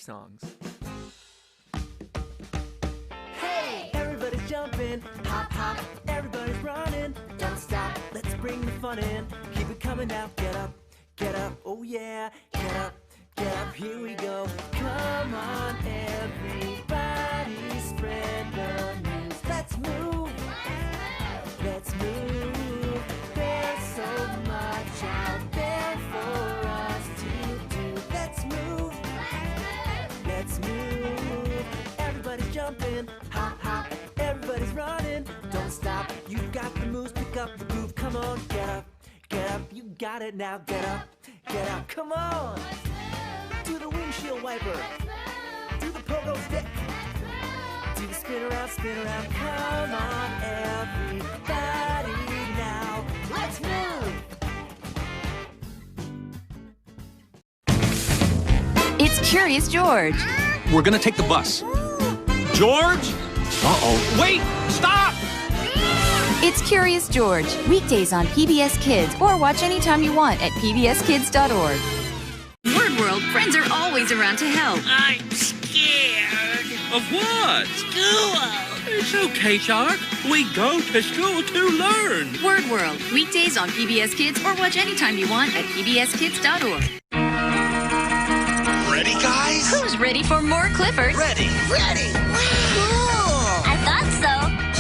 songs. Hey, everybody's jumping, hop, hop, everybody's running. Don't stop, let's bring the fun in. Keep it coming now, get up, oh yeah, get up, here we go. Come on, everybody, spread the news. Let's move, there's so much out there for us to do. Let's move, everybody's jumping, hop, hop, everybody's running. Don't stop, you've got the moves, pick up the groove. Come on, get up, you got it now. Get up, come on. Do the windshield wiper, do the pogo stick, do the spin around. Come on, everybody now, let's move. It's Curious George. We're gonna take the bus. George? Uh-oh. Wait! Stop! It's Curious George, weekdays on PBS Kids, or watch anytime you want at pbskids.org. Word World, friends are always around to help. I'm scared. Of what? School. It's okay, Shark. We go to school to learn. Word World, weekdays on PBS Kids, or watch anytime you want at pbskids.org. Ready, guys? Who's ready for more Cliffords? Ready. Cool! I thought so.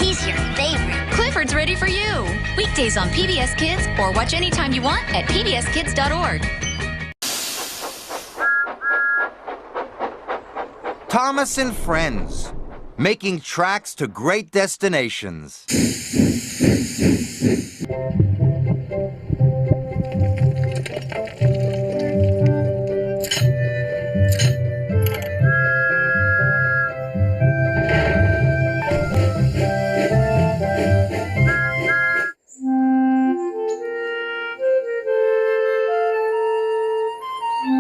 He's your favorite. Clifford's ready for you. Weekdays on PBS Kids, or watch anytime you want at pbskids.org. Thomas and Friends, making tracks to great destinations.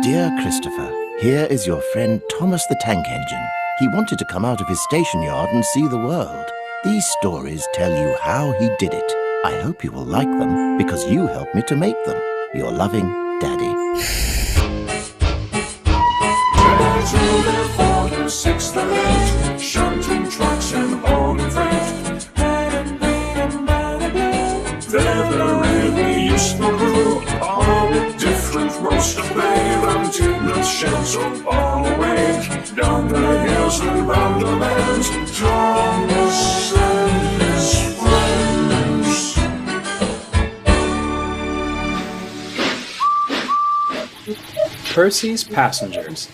Dear Christopher, here is your friend Thomas the Tank Engine. He wanted to come out of his station yard and see the world. These stories tell you how he did it. I hope you will like them because you helped me to make them. Your loving, Daddy. Sixth and eighth, shunting trucks and hauling freight. They're the really useful rule. All different roads to play. Run to the shells all the way. Down the hills and round the lands. Thomas and his friends. Percy's Passengers.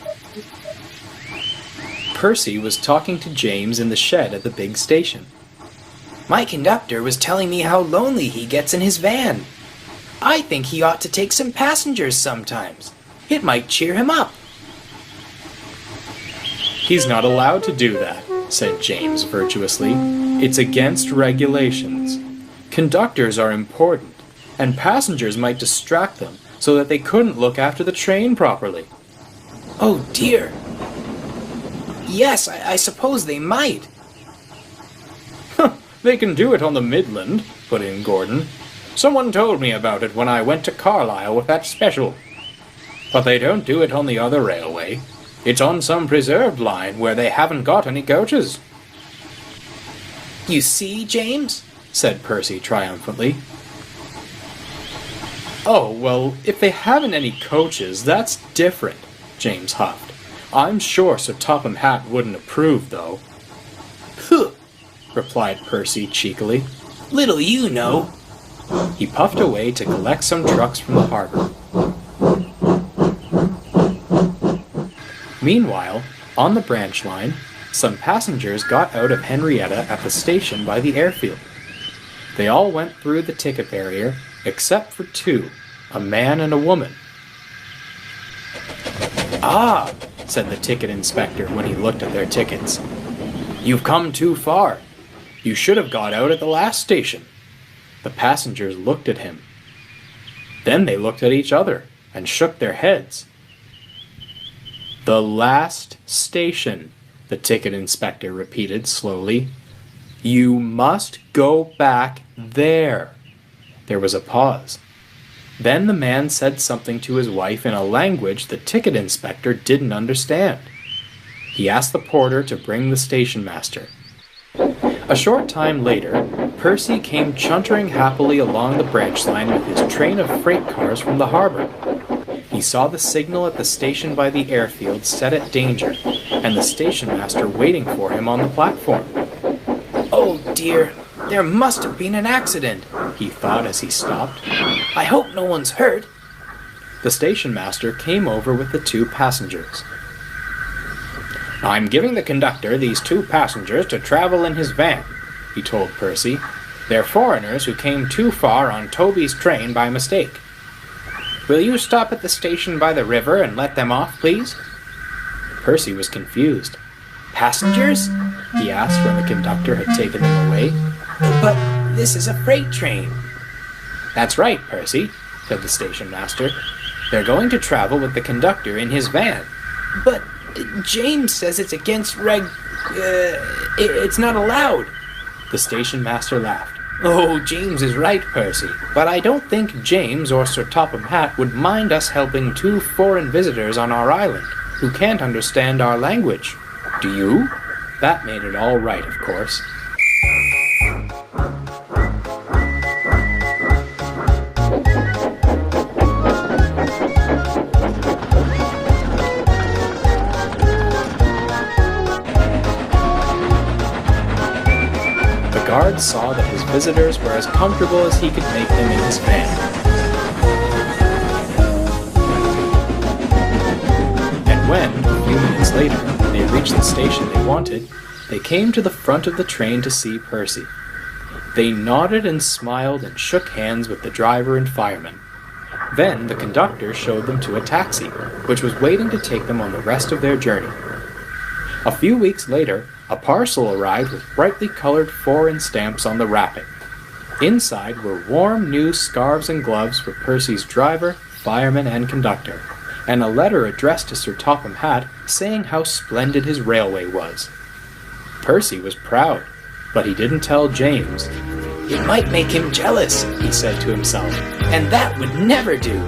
Percy was talking to James in the shed at the big station. My conductor was telling me how lonely he gets in his van. I think he ought to take some passengers sometimes. It might cheer him up. He's not allowed to do that, said James virtuously. It's against regulations. Conductors are important, and passengers might distract them so that they couldn't look after the train properly. Oh dear. Yes, I suppose they might. They can do it on the Midland, put in Gordon. Someone told me about it when I went to Carlisle with that special. But they don't do it on the other railway. It's on some preserved line where they haven't got any coaches. You see, James? Said Percy triumphantly. Oh, well, if they haven't any coaches, that's different, James huffed. I'm sure Sir Topham Hatt wouldn't approve, though. Pooh, replied Percy cheekily. Little you know. He puffed away to collect some trucks from the harbor. Meanwhile, on the branch line, some passengers got out of Henrietta at the station by the airfield. They all went through the ticket barrier, except for two, a man and a woman. Ah, said the ticket inspector when he looked at their tickets. You've come too far. You should have got out at the last station. The passengers looked at him. Then they looked at each other and shook their heads. The last station, the ticket inspector repeated slowly. You must go back there. There was a pause. Then the man said something to his wife in a language the ticket inspector didn't understand. He asked the porter to bring the station master. A short time later, Percy came chuntering happily along the branch line with his train of freight cars from the harbor. He saw the signal at the station by the airfield set at danger, and the station master waiting for him on the platform. Oh dear, there must have been an accident, he thought as he stopped. I hope no one's hurt. The station master came over with the 2 passengers. I'm giving the conductor these 2 passengers to travel in his van, he told Percy. They're foreigners who came too far on Toby's train by mistake. Will you stop at the station by the river and let them off, please? Percy was confused. Passengers? He asked when the conductor had taken them away. But this is a freight train. That's right, Percy, said the station master. They're going to travel with the conductor in his van. But James says it's against it's not allowed. The station master laughed. Oh, James is right, Percy, but I don't think James or Sir Topham Hatt would mind us helping 2 foreign visitors on our island who can't understand our language. Do you? That made it all right, of course. The guard saw that his visitors were as comfortable as he could make them in his van. And when, a few minutes later, they reached the station they wanted, they came to the front of the train to see Percy. They nodded and smiled and shook hands with the driver and fireman. Then the conductor showed them to a taxi, which was waiting to take them on the rest of their journey. A few weeks later, a parcel arrived with brightly colored foreign stamps on the wrapping. Inside were warm new scarves and gloves for Percy's driver, fireman, and conductor, and a letter addressed to Sir Topham Hatt saying how splendid his railway was. Percy was proud, but he didn't tell James. It might make him jealous, he said to himself, and that would never do.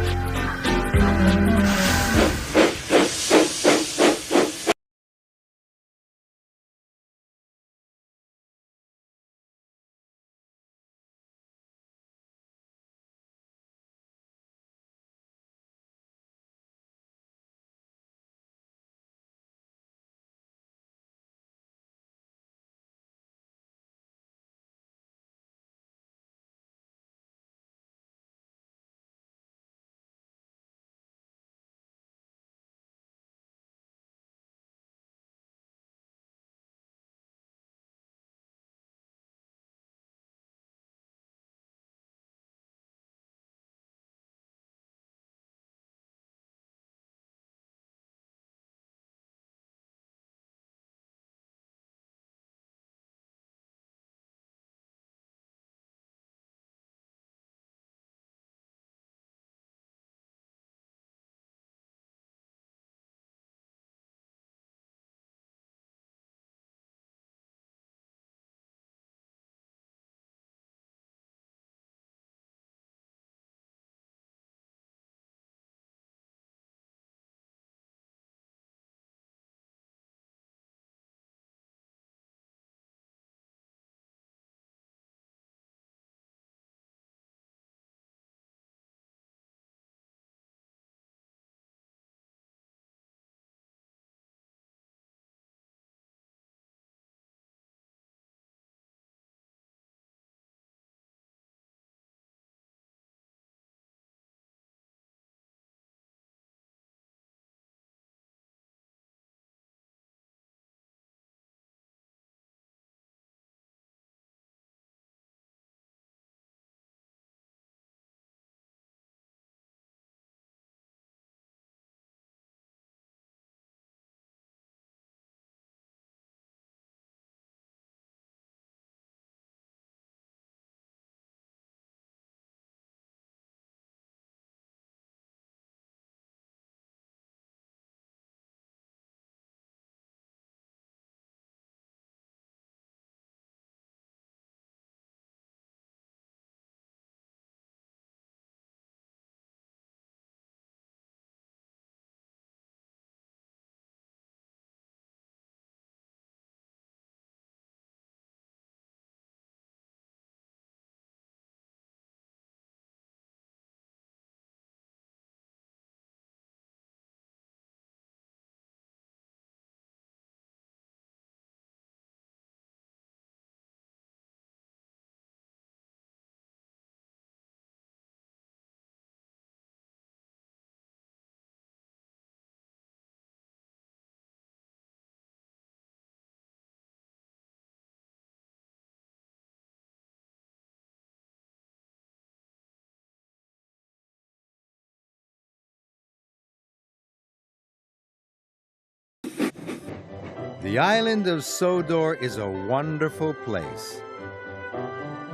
The island of Sodor is a wonderful place.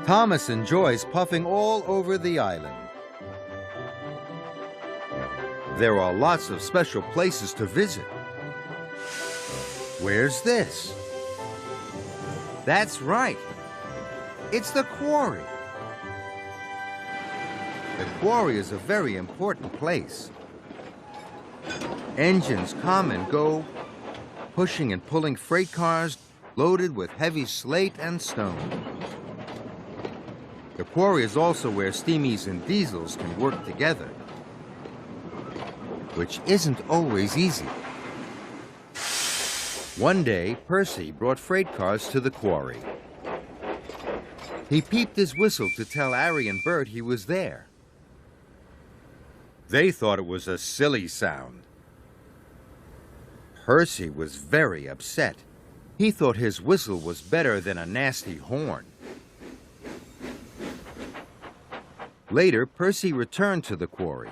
Thomas enjoys puffing all over the island. There are lots of special places to visit. Where's this? That's right. It's the quarry. The quarry is a very important place. Engines come and go, pushing and pulling freight cars loaded with heavy slate and stone. The quarry is also where steamies and diesels can work together, which isn't always easy. One day, Percy brought freight cars to the quarry. He peeped his whistle to tell Harry and Bert he was there. They thought it was a silly sound. Percy was very upset. He thought his whistle was better than a nasty horn. Later, Percy returned to the quarry.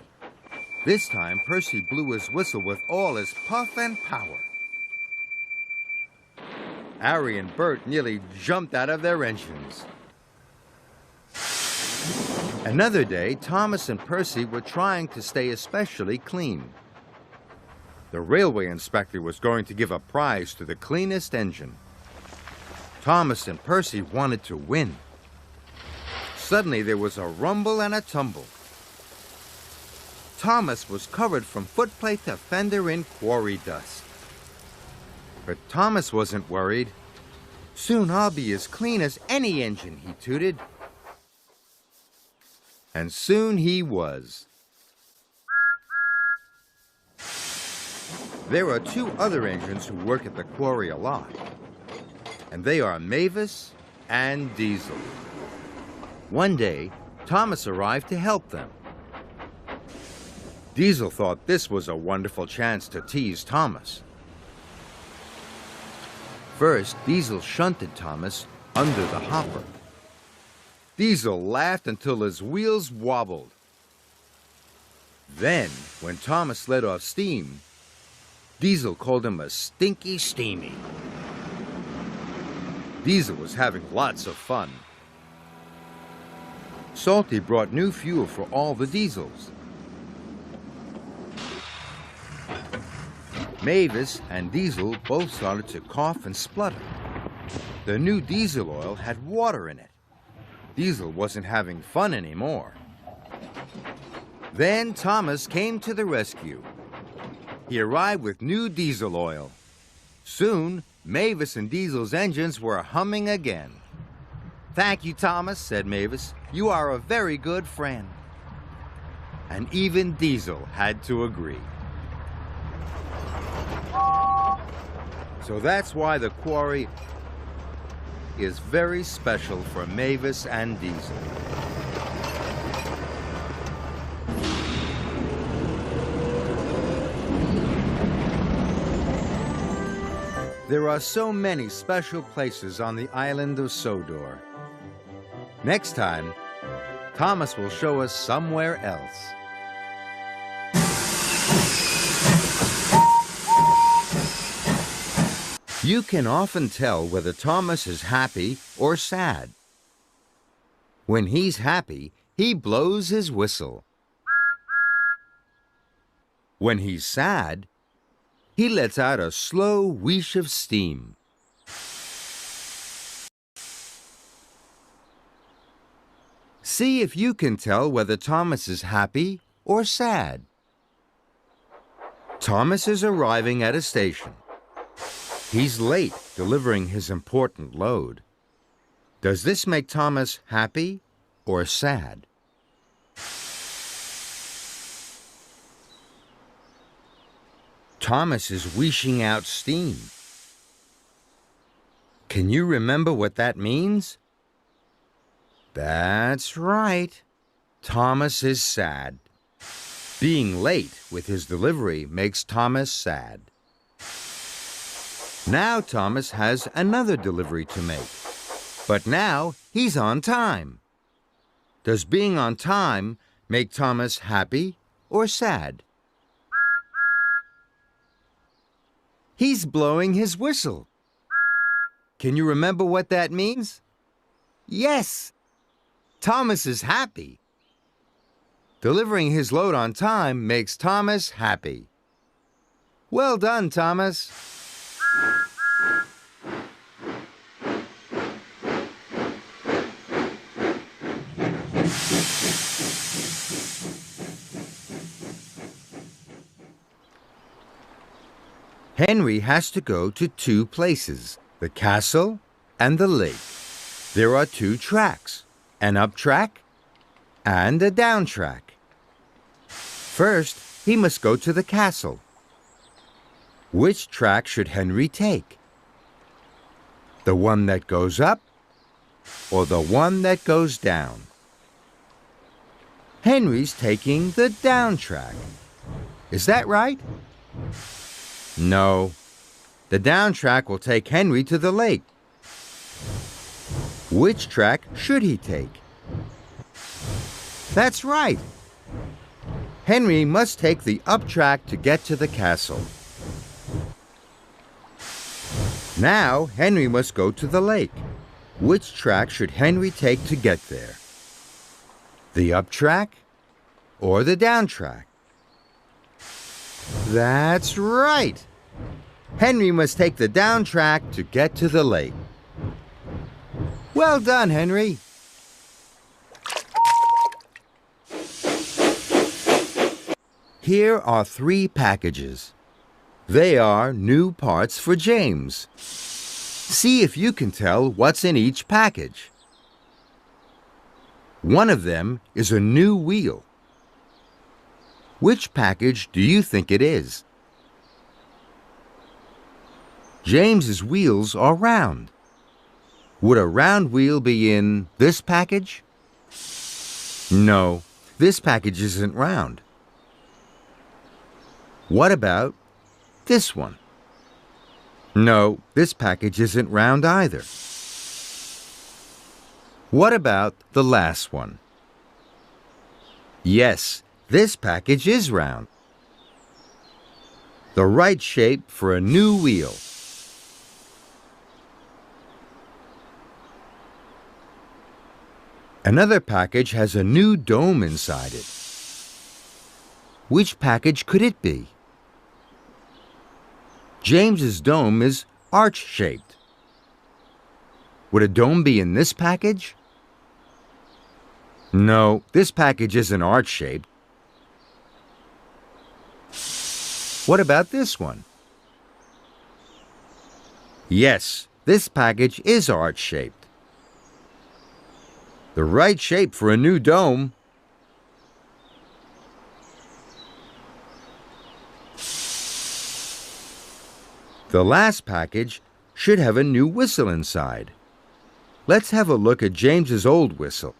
This time, Percy blew his whistle with all his puff and power. Harry and Bert nearly jumped out of their engines. Another day, Thomas and Percy were trying to stay especially clean. The railway inspector was going to give a prize to the cleanest engine. Thomas and Percy wanted to win. Suddenly, there was a rumble and a tumble. Thomas was covered from footplate to fender in quarry dust. But Thomas wasn't worried. "Soon I'll be as clean as any engine," he tooted. And soon he was. There are two other engines who work at the quarry a lot, and they are Mavis and Diesel. One day, Thomas arrived to help them. Diesel thought this was a wonderful chance to tease Thomas. First, Diesel shunted Thomas under the hopper. Diesel laughed until his wheels wobbled. Then, when Thomas let off steam, Diesel called him a stinky steamy. Diesel was having lots of fun. Salty brought new fuel for all the diesels. Mavis and Diesel both started to cough and splutter. The new diesel oil had water in it. Diesel wasn't having fun anymore. Then Thomas came to the rescue. He arrived with new diesel oil. Soon, Mavis and Diesel's engines were humming again. "Thank you, Thomas," said Mavis. "You are a very good friend." And even Diesel had to agree. So that's why the quarry is very special for Mavis and Diesel. There are so many special places on the island of Sodor. Next time, Thomas will show us somewhere else. You can often tell whether Thomas is happy or sad. When he's happy, he blows his whistle. When he's sad, he lets out a slow whoosh of steam. See if you can tell whether Thomas is happy or sad. Thomas is arriving at a station. He's late delivering his important load. Does this make Thomas happy or sad? Thomas is wheeshing out steam. Can you remember what that means? That's right. Thomas is sad. Being late with his delivery makes Thomas sad. Now Thomas has another delivery to make. But now he's on time. Does being on time make Thomas happy or sad? He's blowing his whistle. Can you remember what that means? Yes, Thomas is happy. Delivering his load on time makes Thomas happy. Well done, Thomas. Henry has to go to two places, the castle and the lake. There are two tracks, an up track and a down track. First, he must go to the castle. Which track should Henry take? The one that goes up or the one that goes down? Henry's taking the down track. Is that right? No. The down track will take Henry to the lake. Which track should he take? That's right. Henry must take the up track to get to the castle. Now, Henry must go to the lake. Which track should Henry take to get there? The up track or the down track? That's right. Henry must take the down track to get to the lake. Well done, Henry. Here are 3 packages. They are new parts for James. See if you can tell what's in each package. One of them is a new wheel. Which package do you think it is? James's wheels are round. Would a round wheel be in this package? No, this package isn't round. What about this one? No, this package isn't round either. What about the last one? Yes, this package is round. The right shape for a new wheel. Another package has a new dome inside it. Which package could it be? James's dome is arch-shaped. Would a dome be in this package? No, this package isn't arch-shaped. What about this one? Yes, this package is arch-shaped. The right shape for a new dome. The last package should have a new whistle inside. Let's have a look at James's old whistle.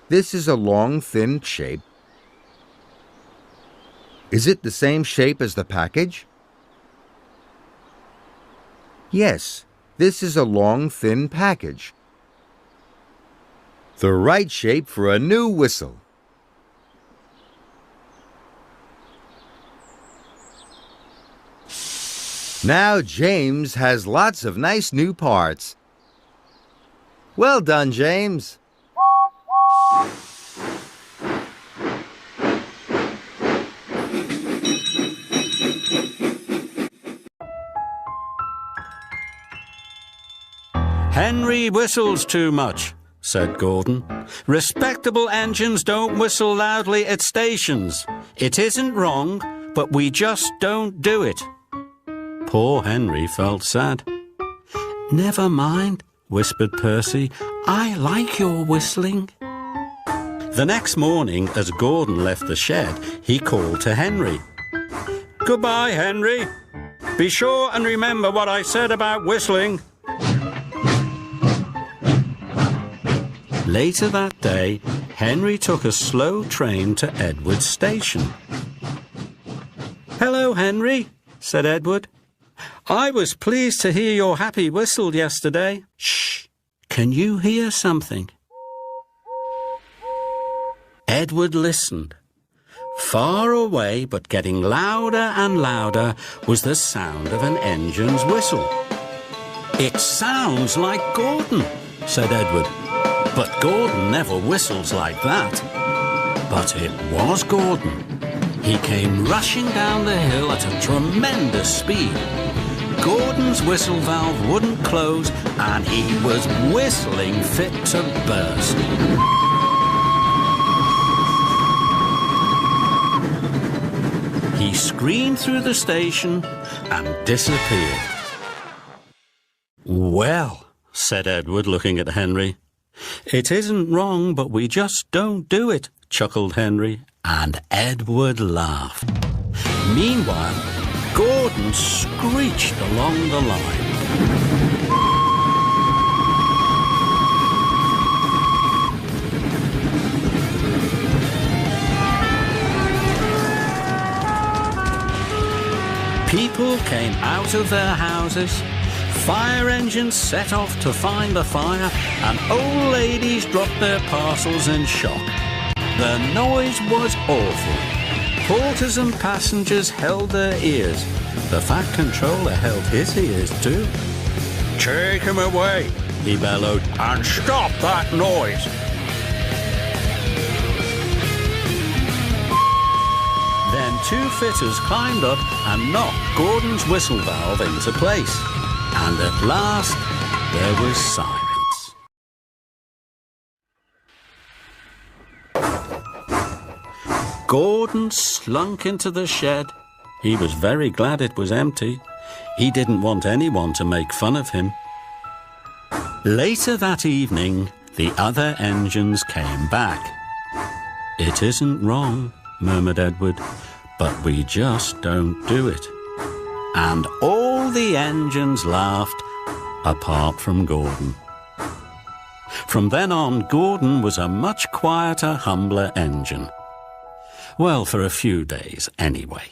This is a long, thin shape. Is it the same shape as the package? Yes, this is a long, thin package. The right shape for a new whistle. Now James has lots of nice new parts. Well done, James. Henry whistles too much, said Gordon. Respectable engines don't whistle loudly at stations. It isn't wrong, but we just don't do it. Poor Henry felt sad. Never mind, whispered Percy. I like your whistling. The next morning, as Gordon left the shed, he called to Henry. Goodbye, Henry. Be sure and remember what I said about whistling. Later that day, Henry took a slow train to Edward's station. Hello, Henry, said Edward. I was pleased to hear your happy whistle yesterday. Shh! Can you hear something? Edward listened. Far away, but getting louder and louder, was the sound of an engine's whistle. "It sounds like Gordon," said Edward. "But Gordon never whistles like that." But it was Gordon. He came rushing down the hill at a tremendous speed. Gordon's whistle valve wouldn't close, and he was whistling fit to burst. He screamed through the station and disappeared. "Well," said Edward, looking at Henry. "It isn't wrong, but we just don't do it," chuckled Henry, and Edward laughed. Meanwhile, Gordon screeched along the line. People came out of their houses, fire engines set off to find the fire, and old ladies dropped their parcels in shock. The noise was awful. Porters and passengers held their ears. The Fat Controller held his ears too. "Take him away," he bellowed, "and stop that noise." Then two fitters climbed up and knocked Gordon's whistle valve into place. And at last, there was silence. Gordon slunk into the shed. He was very glad it was empty. He didn't want anyone to make fun of him. Later that evening, the other engines came back. "It isn't wrong," murmured Edward, "but we just don't do it." And all the engines laughed, apart from Gordon. From then on, Gordon was a much quieter, humbler engine. Well, for a few days, anyway.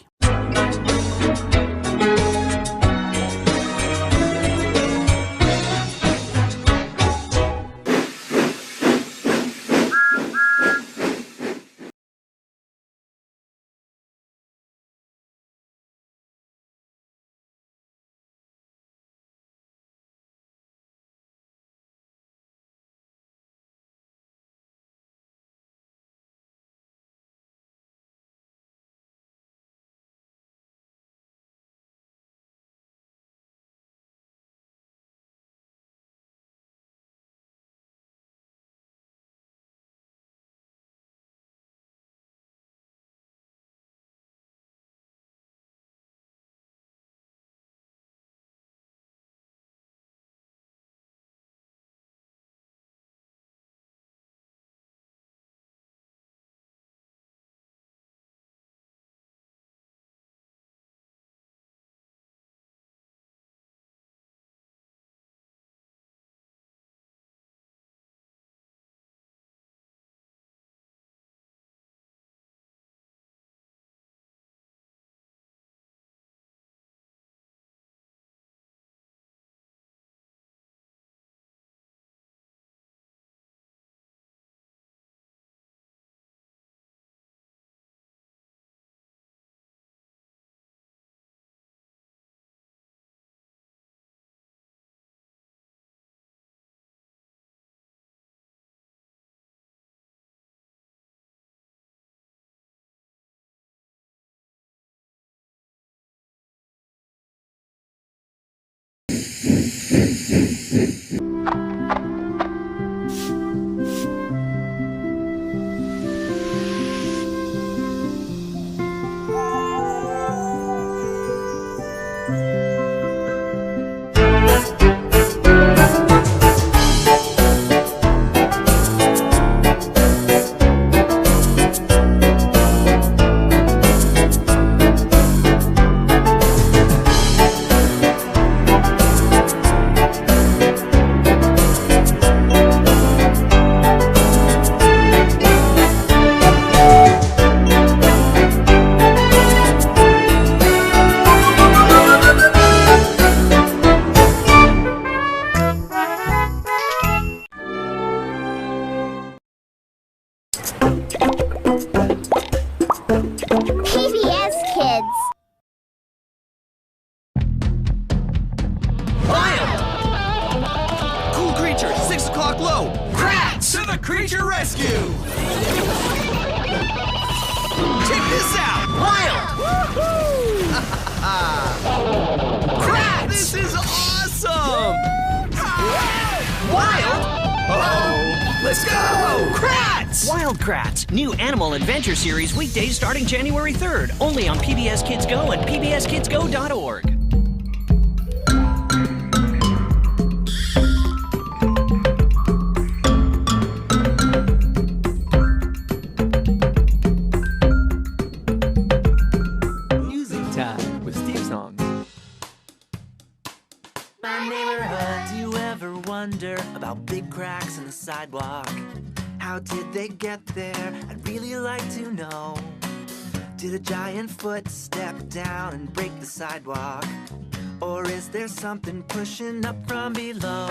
Kratz! To the creature rescue! Check this out! Wild! Kratz! This is awesome! Wild? Uh-oh! Let's go! Kratz! Wild Kratz, new animal adventure series weekdays starting January 3rd, only on PBS Kids Go and pbskidsgo.org. Music time with Steve Songs. My neighborhood. Do you ever wonder about big cracks in the sidewalk? How did they get there? I'd really like to know. Did a giant foot step down and break the sidewalk? Or is there something pushing up from below?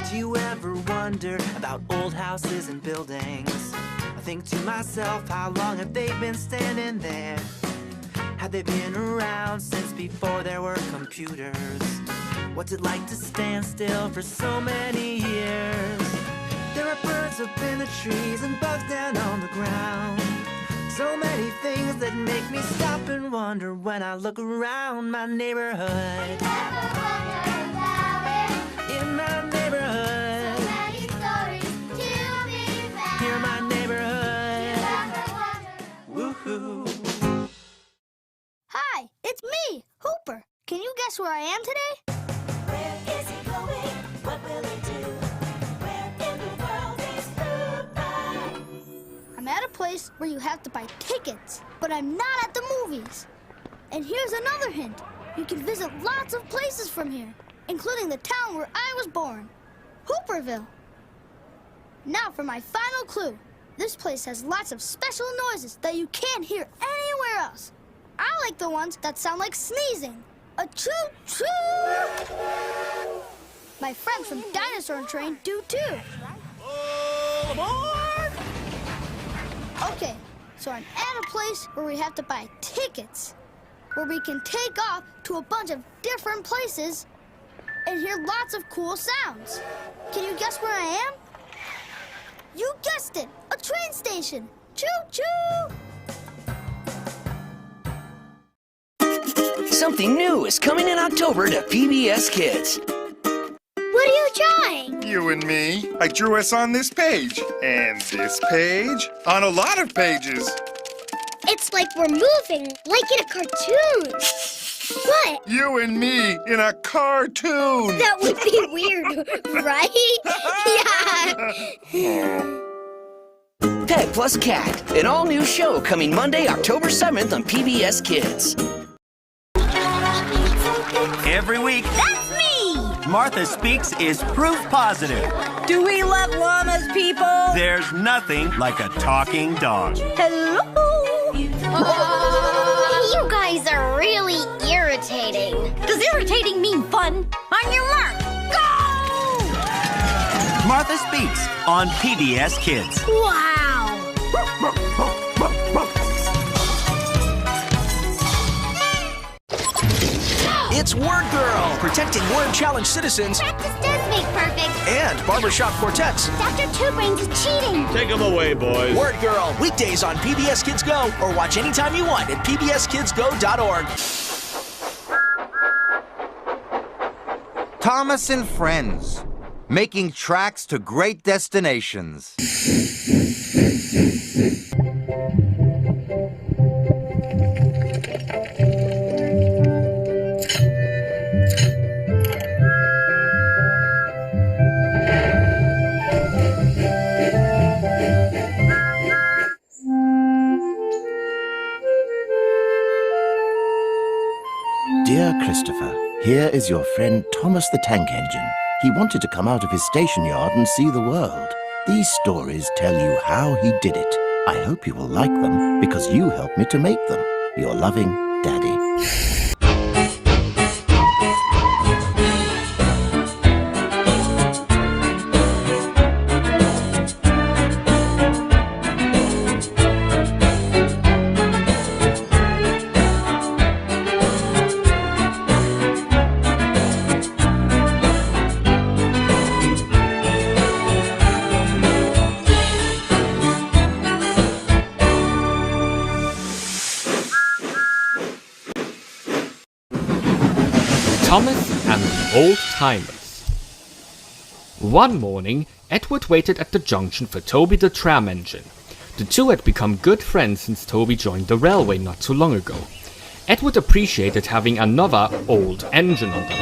Do you ever wonder about old houses and buildings? I think to myself, how long have they been standing there? Have they been around since before there were computers? What's it like to stand still for so many years? There are birds up in the trees and bugs down on the ground. So many things that make me stop and wonder when I look around my neighborhood. In my neighborhood. So many stories to be found. Here my neighborhood. Woohoo. Hi, it's me, Hooper. Can you guess where I am today? Where is he going? What will he do? Where in the world is Hooper? I'm at a place where you have to buy tickets, but I'm not at the movies. And here's another hint. You can visit lots of places from here, including the town where I was born, Hooperville. Now for my final clue. This place has lots of special noises that you can't hear anywhere else. I like the ones that sound like sneezing. A choo-choo! My friends from Dinosaur Train do too. Okay, so I'm at a place where we have to buy tickets, where we can take off to a bunch of different places and hear lots of cool sounds. Can you guess where I am? You guessed it, a train station. Choo-choo! Something new is coming in October to PBS Kids. What are you drawing? You and me. I drew us on this page. And this page. On a lot of pages. It's like we're moving, like in a cartoon. What? You and me in a cartoon. That would be weird, right? Yeah. Pet plus Cat, an all-new show coming Monday, October 7th on PBS Kids. Every week, That's me! Martha Speaks is proof positive. Do we love llamas, people? There's nothing like a talking dog. Hello? You guys are really irritating. Does irritating mean fun? On your mark, go! Martha Speaks on PBS Kids. Wow! It's Word Girl, protecting Word Challenge citizens. Practice does make perfect. And Barbershop Quartets. Dr. Two Brains is cheating. Take them away, boys. Word Girl, weekdays on PBS Kids Go, or watch anytime you want at pbskidsgo.org. Thomas and Friends, making tracks to great destinations. Dear Christopher, here is your friend Thomas the Tank Engine. He wanted to come out of his station yard and see the world. These stories tell you how he did it. I hope you will like them because you helped me to make them. Your loving Daddy. Thomas and the Old Timers. One morning, Edward waited at the junction for Toby the tram engine. The two had become good friends since Toby joined the railway not too long ago. Edward appreciated having another old engine on the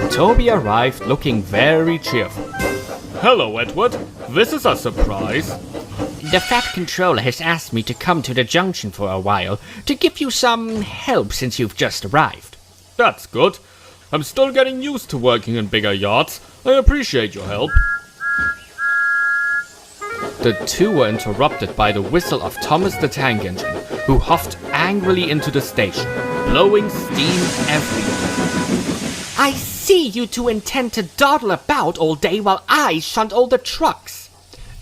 line. Toby arrived looking very cheerful. Hello, Edward. This is a surprise. The Fat Controller has asked me to come to the junction for a while to give you some help since you've just arrived. That's good. I'm still getting used to working in bigger yards. I appreciate your help. The two were interrupted by the whistle of Thomas the Tank Engine, who huffed angrily into the station, blowing steam everywhere. I see you two intend to dawdle about all day while I shunt all the trucks.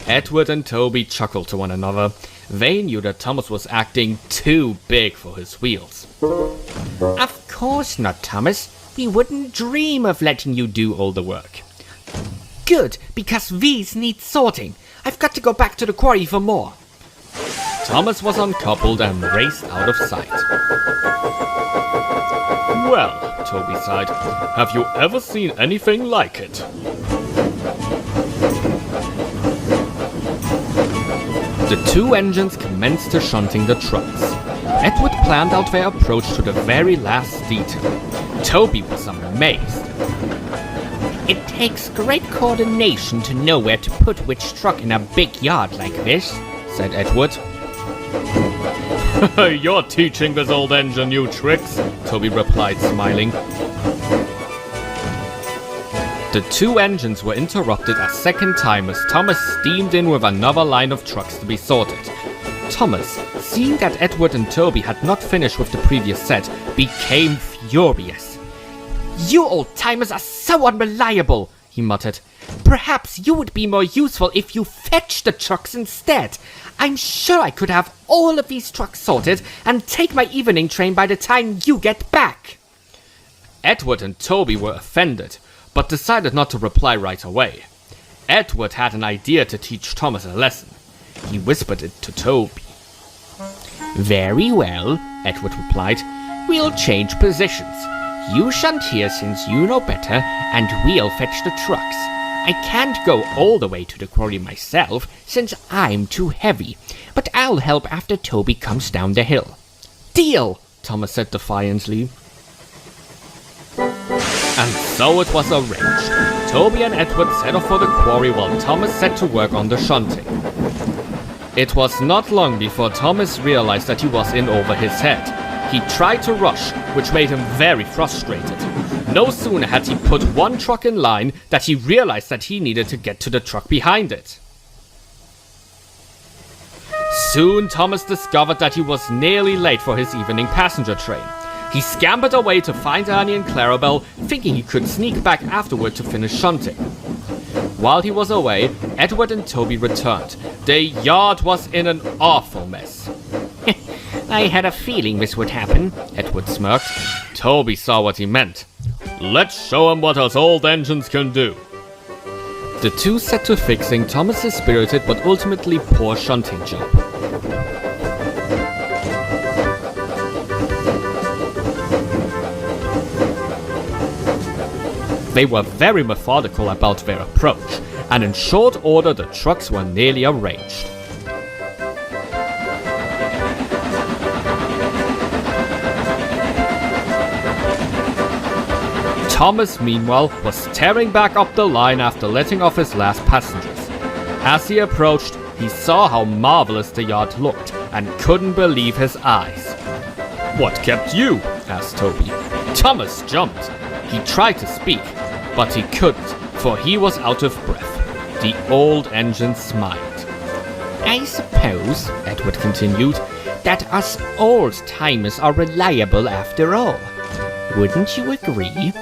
Edward and Toby chuckled to one another. They knew that Thomas was acting too big for his wheels. Of course not, Thomas. We wouldn't dream of letting you do all the work. Good, because these need sorting. I've got to go back to the quarry for more. Thomas was uncoupled and raced out of sight. Well, Toby sighed, have you ever seen anything like it? The two engines commenced to shunting the trucks. Edward planned out their approach to the very last detail. Toby was amazed. It takes great coordination to know where to put which truck in a big yard like this, said Edward. You're teaching this old engine new tricks, Toby replied, smiling. The two engines were interrupted a second time as Thomas steamed in with another line of trucks to be sorted. Thomas, seeing that Edward and Toby had not finished with the previous set, became furious. You old-timers are so unreliable, he muttered. Perhaps you would be more useful if you fetched the trucks instead. I'm sure I could have all of these trucks sorted and take my evening train by the time you get back. Edward and Toby were offended, but decided not to reply right away. Edward had an idea to teach Thomas a lesson. He whispered it to Toby. Very well, Edward replied. We'll change positions. You shunt here since you know better, and we'll fetch the trucks. I can't go all the way to the quarry myself, since I'm too heavy, but I'll help after Toby comes down the hill. Deal, Thomas said defiantly. And so it was arranged. Toby and Edward set off for the quarry while Thomas set to work on the shunting. It was not long before Thomas realized that he was in over his head. He tried to rush, which made him very frustrated. No sooner had he put one truck in line that he realized that he needed to get to the truck behind it. Soon Thomas discovered that he was nearly late for his evening passenger train. He scampered away to find Annie and Clarabelle, thinking he could sneak back afterward to finish shunting. While he was away, Edward and Toby returned. The yard was in an awful mess. I had a feeling this would happen, Edward smirked. Toby saw what he meant. Let's show him what us old engines can do. The two set to fixing Thomas's spirited but ultimately poor shunting job. They were very methodical about their approach, and in short order the trucks were nearly arranged. Thomas, meanwhile, was tearing back up the line after letting off his last passengers. As he approached, he saw how marvelous the yard looked and couldn't believe his eyes. What kept you? Asked Toby. Thomas jumped. He tried to speak, but he couldn't, for he was out of breath. The old engine smiled. I suppose, Edward continued, that us old-timers are reliable after all. Wouldn't you agree?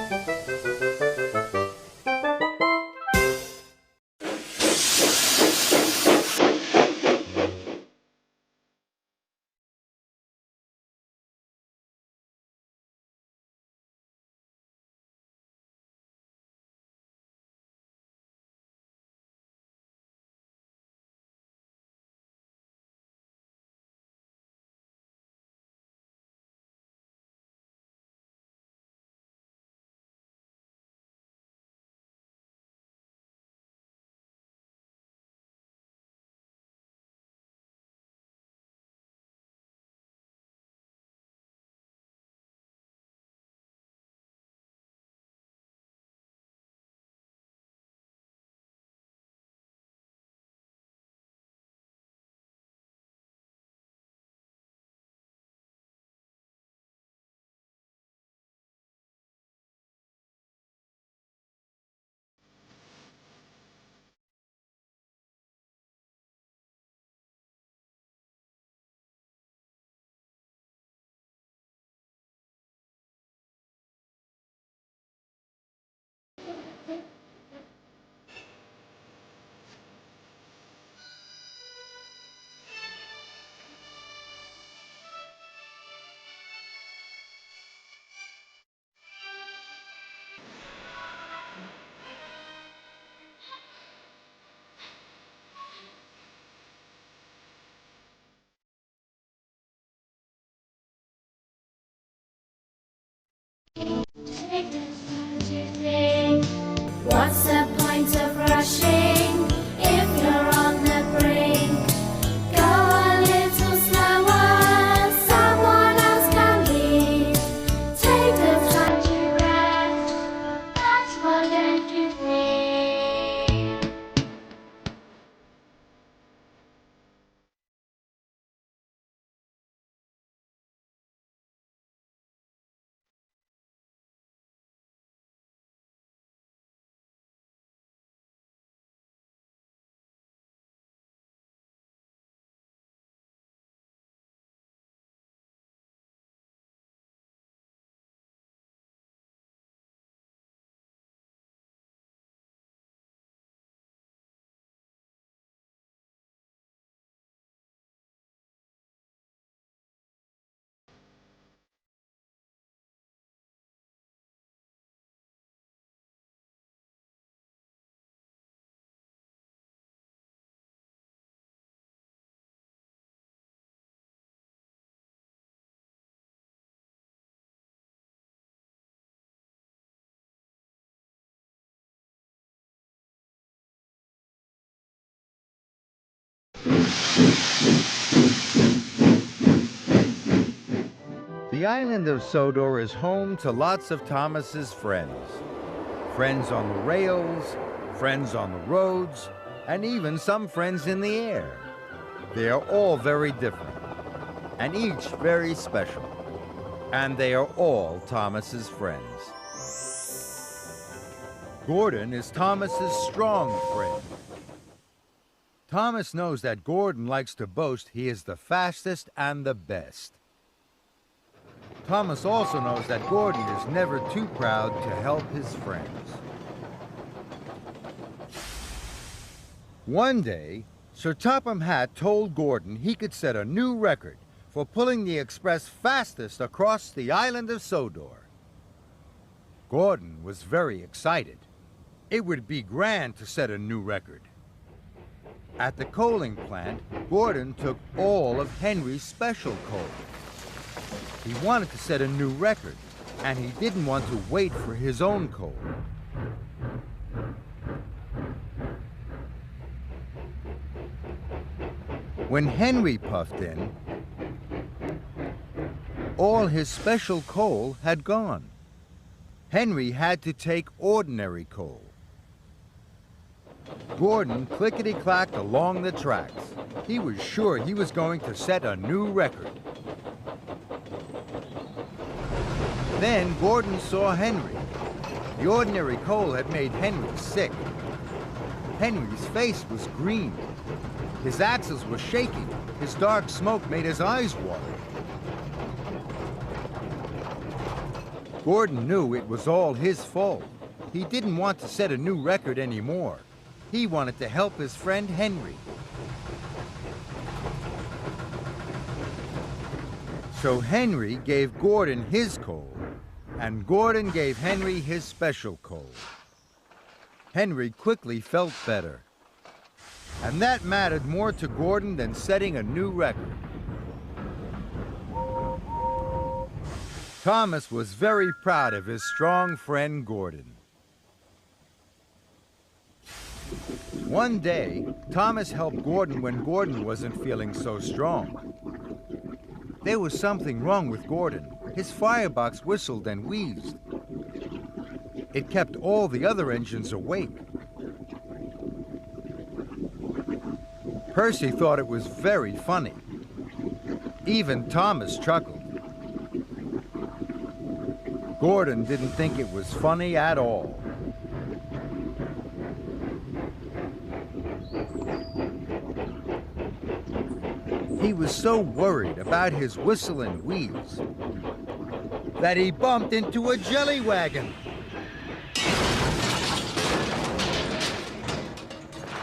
What's the point of rushing if you're on the brink? Go a little slower, someone else can lead. Take the time to rest, that's what you need. The island of Sodor is home to lots of Thomas's friends. Friends on the rails, friends on the roads, and even some friends in the air. They are all very different, and each very special. And they are all Thomas's friends. Gordon is Thomas's strong friend. Thomas knows that Gordon likes to boast he is the fastest and the best. Thomas also knows that Gordon is never too proud to help his friends. One day, Sir Topham Hatt told Gordon he could set a new record for pulling the express fastest across the island of Sodor. Gordon was very excited. It would be grand to set a new record. At the coaling plant, Gordon took all of Henry's special coal. He wanted to set a new record, and he didn't want to wait for his own coal. When Henry puffed in, all his special coal had gone. Henry had to take ordinary coal. Gordon clickety-clacked along the tracks. He was sure he was going to set a new record. Then Gordon saw Henry. The ordinary coal had made Henry sick. Henry's face was green. His axles were shaking. His dark smoke made his eyes water. Gordon knew it was all his fault. He didn't want to set a new record anymore. He wanted to help his friend Henry. So Henry gave Gordon his coal, and Gordon gave Henry his special coal. Henry quickly felt better. And that mattered more to Gordon than setting a new record. Thomas was very proud of his strong friend Gordon. One day, Thomas helped Gordon when Gordon wasn't feeling so strong. There was something wrong with Gordon. His firebox whistled and wheezed. It kept all the other engines awake. Percy thought it was very funny. Even Thomas chuckled. Gordon didn't think it was funny at all. He was so worried about his whistle and wheeze that he bumped into a jelly wagon.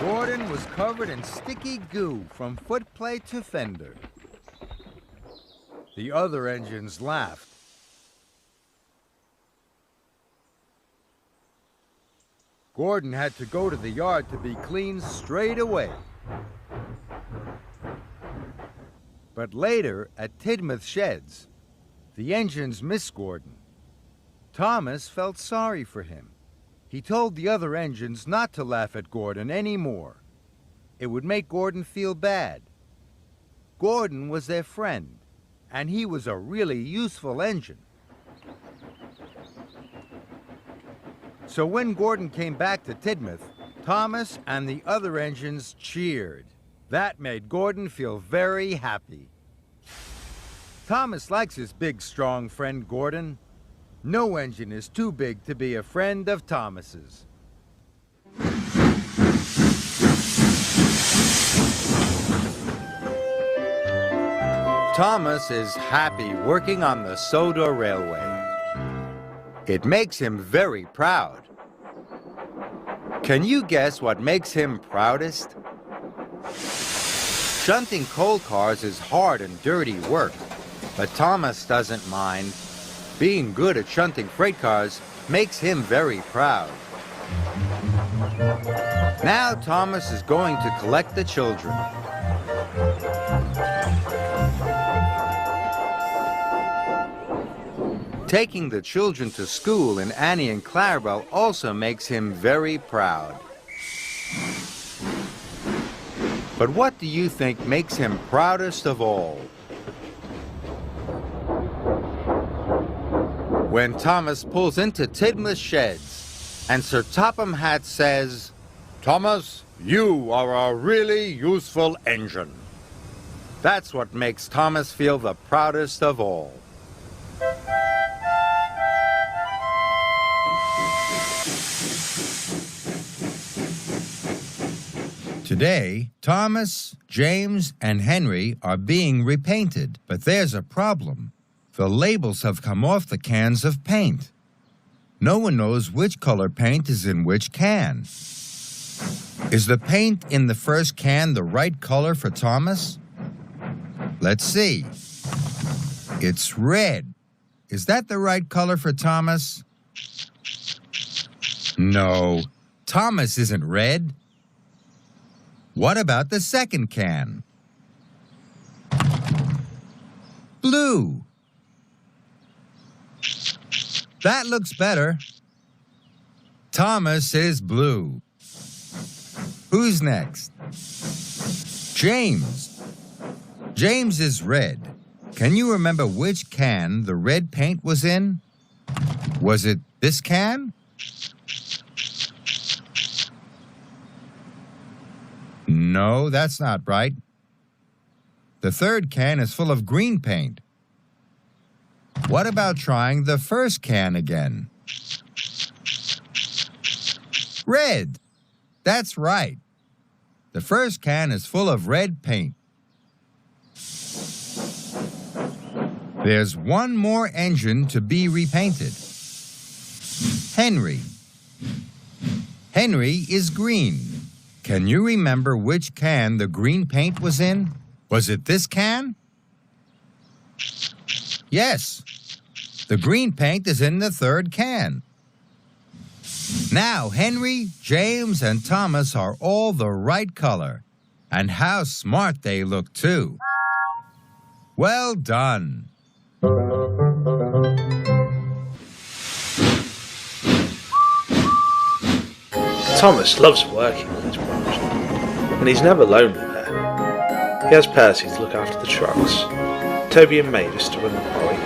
Gordon was covered in sticky goo from footplate to fender. The other engines laughed. Gordon had to go to the yard to be cleaned straight away. But later, at Tidmouth Sheds, the engines missed Gordon. Thomas felt sorry for him. He told the other engines not to laugh at Gordon anymore. It would make Gordon feel bad. Gordon was their friend, and he was a really useful engine. So when Gordon came back to Tidmouth, Thomas and the other engines cheered. That made Gordon feel very happy. Thomas likes his big, strong friend Gordon. No engine is too big to be a friend of Thomas's. Thomas is happy working on the Sodor Railway. It makes him very proud. Can you guess what makes him proudest? Shunting coal cars is hard and dirty work, but Thomas doesn't mind. Being good at shunting freight cars makes him very proud. Now Thomas is going to collect the children. Taking the children to school in Annie and Clarabelle also makes him very proud. But what do you think makes him proudest of all? When Thomas pulls into Tidmouth Sheds and Sir Topham Hatt says, "Thomas, you are a really useful engine." That's what makes Thomas feel the proudest of all. Today, Thomas, James, and Henry are being repainted, but there's a problem. The labels have come off the cans of paint. No one knows which color paint is in which can. Is the paint in the first can the right color for Thomas? Let's see. It's red. Is that the right color for Thomas? No, Thomas isn't red. What about the second can? Blue. That looks better. Thomas is blue. Who's next? James. James is red. Can you remember which can the red paint was in? Was it this can? No, that's not right. The third can is full of green paint. What about trying the first can again? Red. That's right. The first can is full of red paint. There's one more engine to be repainted. Henry. Henry is green. Can you remember which can the green paint was in? Was it this can? Yes. The green paint is in the third can. Now Henry, James, and Thomas are all the right color. And how smart they look, too. Well done. Thomas loves working on his branch, and he's never lonely there. He has Percy to look after the trucks, Toby and Mavis to run the quarry,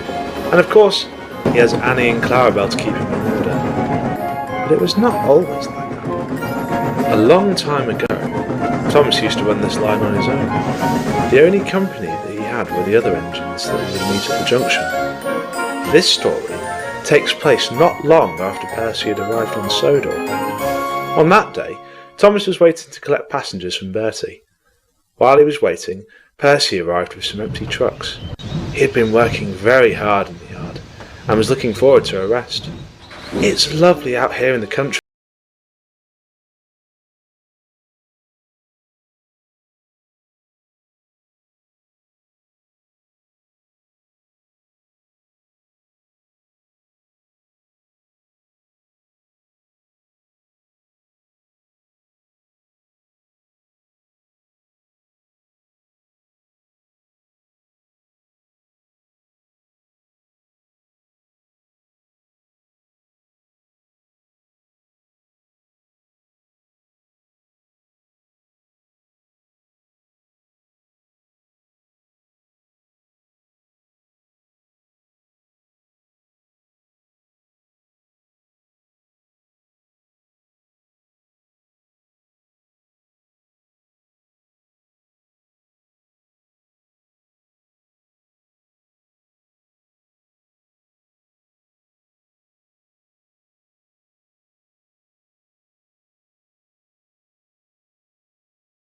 and of course, he has Annie and Clarabelle to keep him in order. But it was not always like that. A long time ago, Thomas used to run this line on his own. The only company that he had were the other engines that would meet at the junction. This story takes place not long after Percy had arrived on Sodor. On that day, Thomas was waiting to collect passengers from Bertie. While he was waiting, Percy arrived with some empty trucks. He had been working very hard in the yard and was looking forward to a rest. It's lovely out here in the country.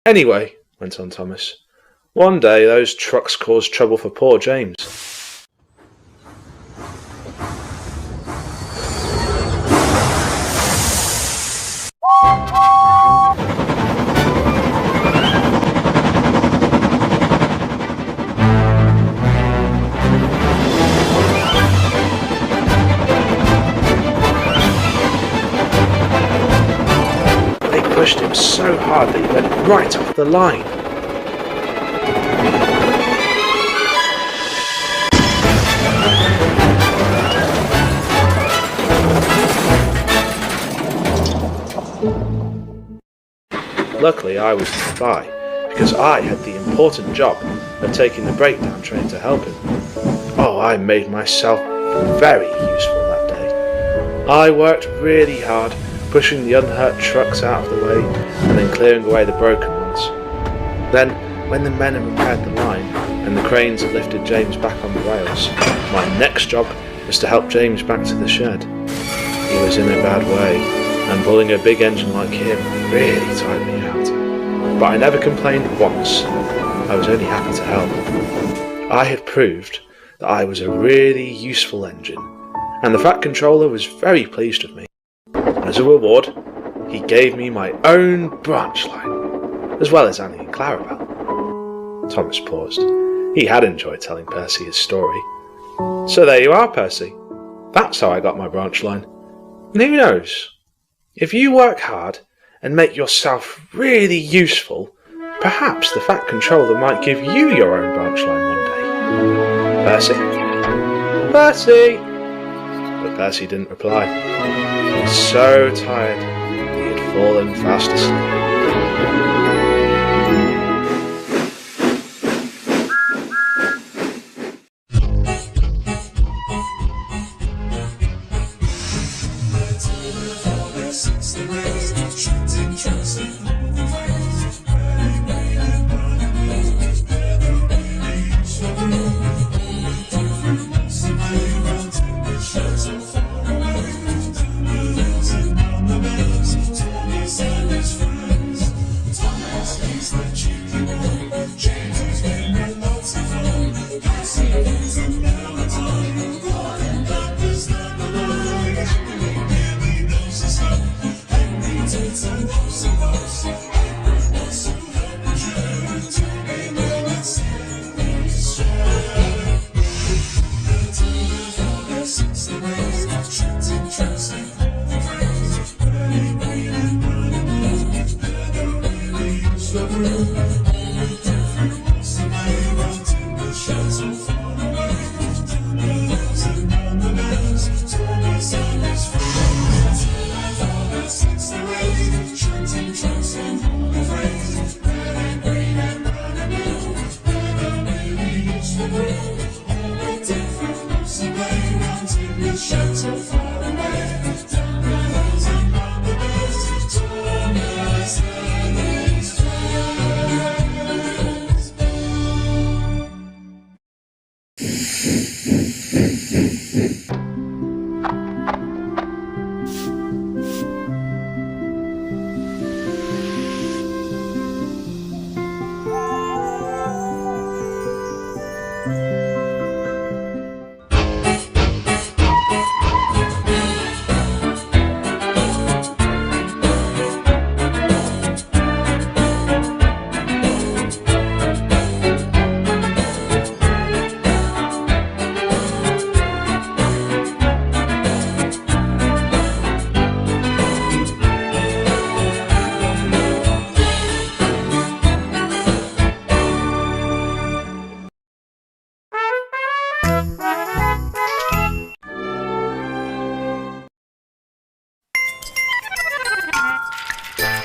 Anyway, went on Thomas, one day those trucks caused trouble for poor James. They pushed him so hard that he went right off the line. Luckily, I was nearby, because I had the important job of taking the breakdown train to help him. Oh, I made myself very useful that day. I worked really hard, pushing the unhurt trucks out of the way, and then clearing away the broken ones. Then, when the men had repaired the line, and the cranes had lifted James back on the rails, my next job was to help James back to the shed. He was in a bad way, and pulling a big engine like him really tired me out. But I never complained once. I was only happy to help. I had proved that I was a really useful engine, and the Fat Controller was very pleased with me. As a reward, he gave me my own branch line, as well as Annie and Clarabelle. Thomas paused. He had enjoyed telling Percy his story. So there you are, Percy. That's how I got my branch line. And who knows? If you work hard and make yourself really useful, perhaps the Fat Controller might give you your own branch line one day. Percy? Percy! But Percy didn't reply. He was so tired, he had fallen fast asleep.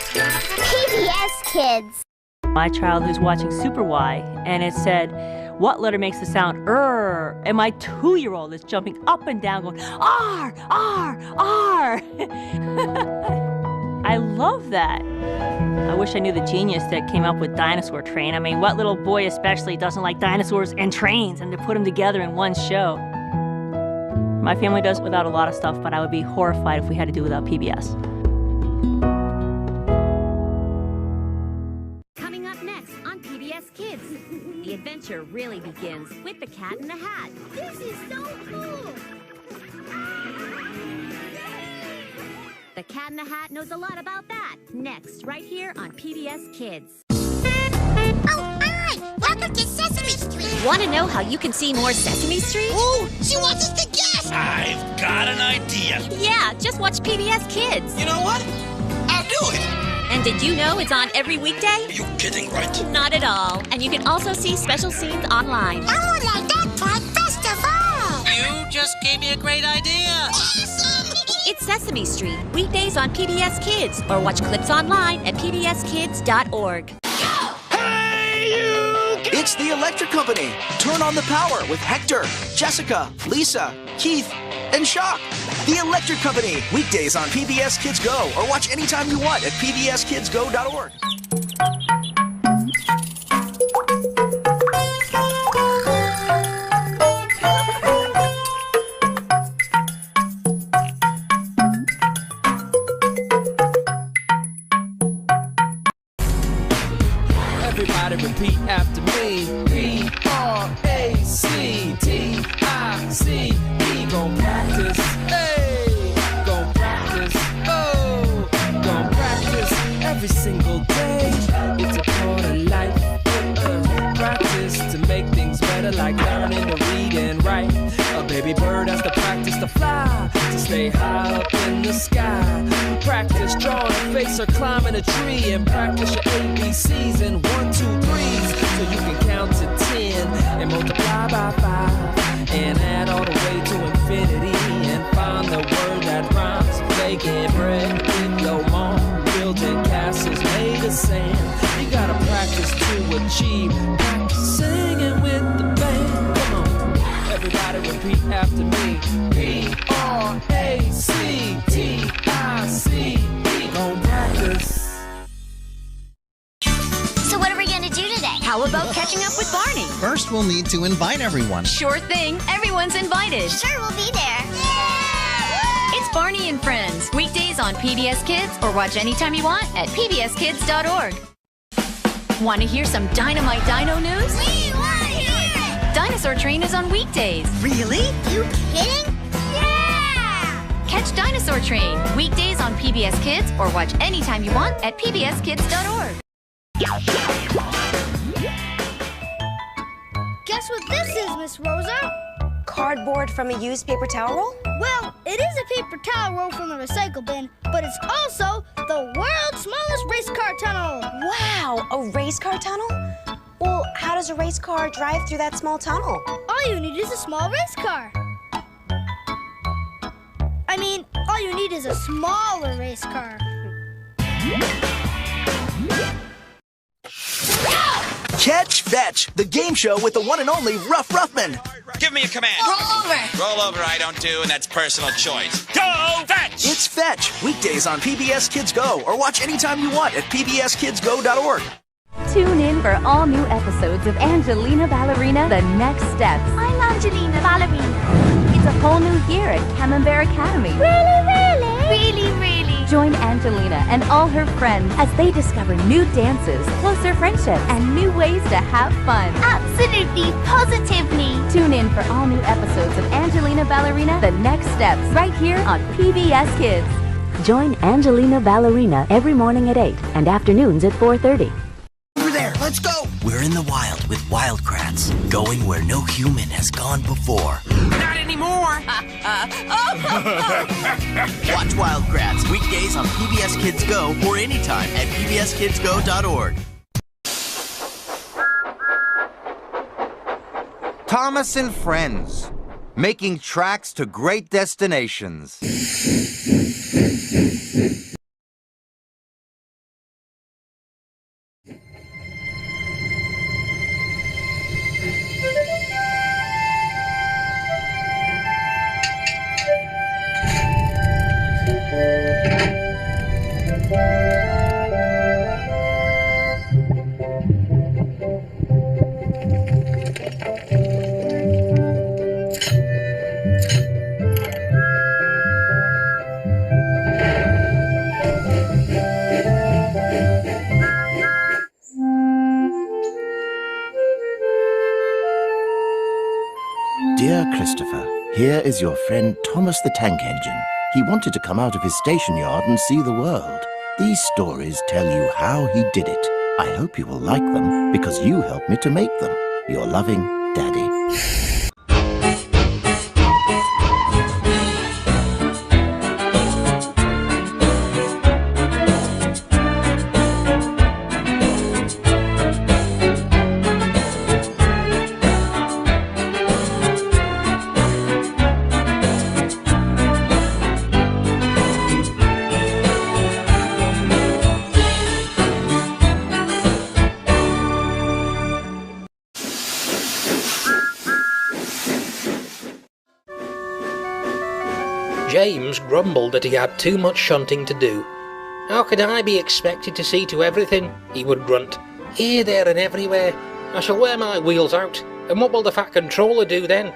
PBS Kids. My child who's watching Super Y, and it said, "What letter makes the sound R?" And my 2-year-old is jumping up and down going, R, R, R. I love that. I wish I knew the genius that came up with Dinosaur Train. I mean, what little boy especially doesn't like dinosaurs and trains, and to put them together in one show? My family does without a lot of stuff, but I would be horrified if we had to do without PBS. Coming next on PBS Kids. The adventure really begins with the Cat in the Hat. This is so cool! The Cat in the Hat knows a lot about that. Next, right here on PBS Kids. Oh, hi! Welcome to Sesame Street! Want to know how you can see more Sesame Street? Oh, she wants us to guess! I've got an idea. Yeah, just watch PBS Kids. You know what? I'll do it. And did you know it's on every weekday? Are you kidding, right? Not at all. And you can also see special scenes online. Oh, like that part best of all! You just gave me a great idea. Awesome! It's Sesame Street, weekdays on PBS Kids, or watch clips online at pbskids.org. It's the Electric Company. Turn on the power with Hector, Jessica, Lisa, Keith, and Shock. The Electric Company. Weekdays on PBS Kids Go or watch anytime you want at pbskidsgo.org. Everybody repeat after me. P-R-A-C-T-I-C-E. Gon' practice. Hey, gon' practice. Oh, gon' practice every single day. It's a part of life. Practice to make things better, like learning to read and write. A baby bird has to practice to fly, to stay high up in the sky. Practice drawing a face or climbing a tree, and practice your ABCs and 1, 2, 3s, so you can count to 10 and multiply by 5 and add all the way to infinity and find the word that rhymes. Baking bread with your mom, building castles made of sand. You gotta practice to achieve. Practice singing with the band. Come on, everybody repeat after me. P-R-A-C-T-I-C-E. Gon' practice. So what are we gonna do today? How about catching up with Barney? First, we'll need to invite everyone. Sure thing. Everyone's invited. Sure, we'll be there. It's Barney and Friends. Weekdays on PBS Kids or watch anytime you want at pbskids.org. Want to hear some dynamite dino news? We wanna hear it! Dinosaur Train is on weekdays. Really? You kidding? Yeah! Catch Dinosaur Train weekdays on PBS Kids or watch anytime you want at pbskids.org. Guess what this is, Miss Rosa? Cardboard from a used paper towel roll? Well, it is a paper towel roll from the recycle bin, but it's also the world's smallest race car tunnel. Wow, a race car tunnel? Well, how does a race car drive through that small tunnel? All you need is a small race car. I mean, all you need is a smaller race car. Catch Fetch, the game show with the one and only Rough Ruffman. Give me a command. Roll over! Roll over I don't do, and that's personal choice. Go Fetch! It's Fetch, weekdays on PBS Kids Go or watch anytime you want at pbskidsgo.org. Tune in for all new episodes of Angelina Ballerina, The Next Steps. I'm Angelina Ballerina. It's a whole new year at Camembert Academy. Really, really? Really, really? Join Angelina and all her friends as they discover new dances, closer friendships, and new ways to have fun. Absolutely, positively. Tune in for all new episodes of Angelina Ballerina, The Next Steps, right here on PBS Kids. Join Angelina Ballerina every morning at 8 and afternoons at 4:30. Over there, let's go! We're in the wild with Wildcrats, going where no human has gone before. Not anymore! Watch Wildcrats weekdays on PBS Kids Go or anytime at pbskidsgo.org. Thomas and Friends, making tracks to great destinations. Christopher. Here is your friend Thomas the Tank Engine. He wanted to come out of his station yard and see the world. These stories tell you how he did it. I hope you will like them because you helped me to make them. Your loving Daddy. James grumbled that he had too much shunting to do. "How could I be expected to see to everything?" he would grunt. "Here, there and everywhere. I shall wear my wheels out, and what will the Fat Controller do then?"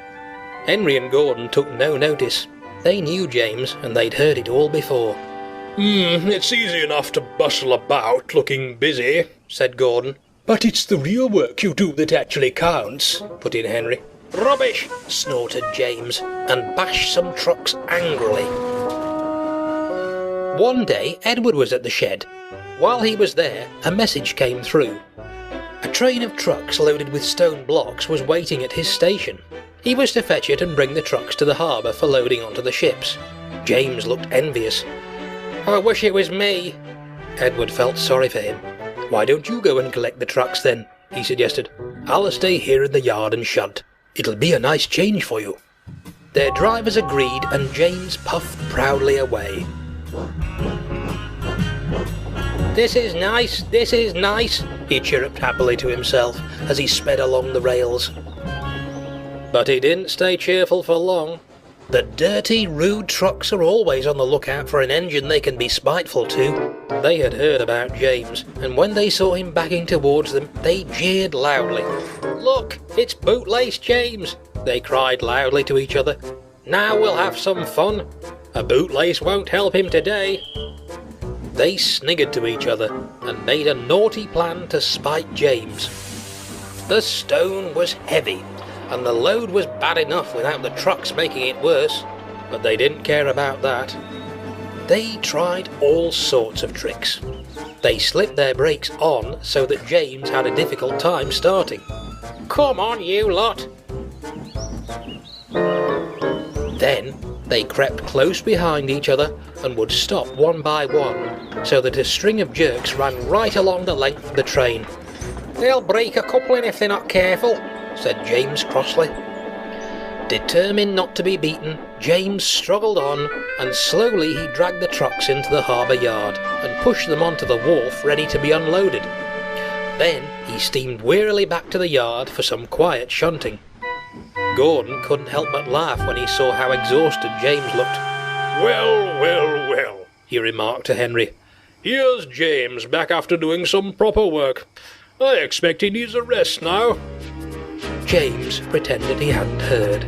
Henry and Gordon took no notice. They knew James, and they'd heard it all before. It's easy enough to bustle about looking busy," said Gordon. "But it's the real work you do that actually counts," put in Henry. "Rubbish!" snorted James, and bashed some trucks angrily. One day, Edward was at the shed. While he was there, a message came through. A train of trucks loaded with stone blocks was waiting at his station. He was to fetch it and bring the trucks to the harbour for loading onto the ships. James looked envious. "I wish it was me." Edward felt sorry for him. "Why don't you go and collect the trucks then?" he suggested. "I'll stay here in the yard and shunt. It'll be a nice change for you." Their drivers agreed, and James puffed proudly away. This is nice, he chirruped happily to himself as he sped along the rails. But he didn't stay cheerful for long. The dirty, rude trucks are always on the lookout for an engine they can be spiteful to. They had heard about James, and when they saw him backing towards them, they jeered loudly. "Look, it's Bootlace James!" they cried loudly to each other. "Now we'll have some fun. A bootlace won't help him today." They sniggered to each other and made a naughty plan to spite James. The stone was heavy, and the load was bad enough without the trucks making it worse, but they didn't care about that. They tried all sorts of tricks. They slipped their brakes on so that James had a difficult time starting. "Come on, you lot!" Then they crept close behind each other and would stop one by one, so that a string of jerks ran right along the length of the train. "They'll break a coupling if they're not careful," said James crossly. Determined not to be beaten, James struggled on, and slowly he dragged the trucks into the harbour yard and pushed them onto the wharf ready to be unloaded. Then he steamed wearily back to the yard for some quiet shunting. Gordon couldn't help but laugh when he saw how exhausted James looked. Well, he remarked to Henry. "Here's James back after doing some proper work. I expect he needs a rest now." James pretended he hadn't heard.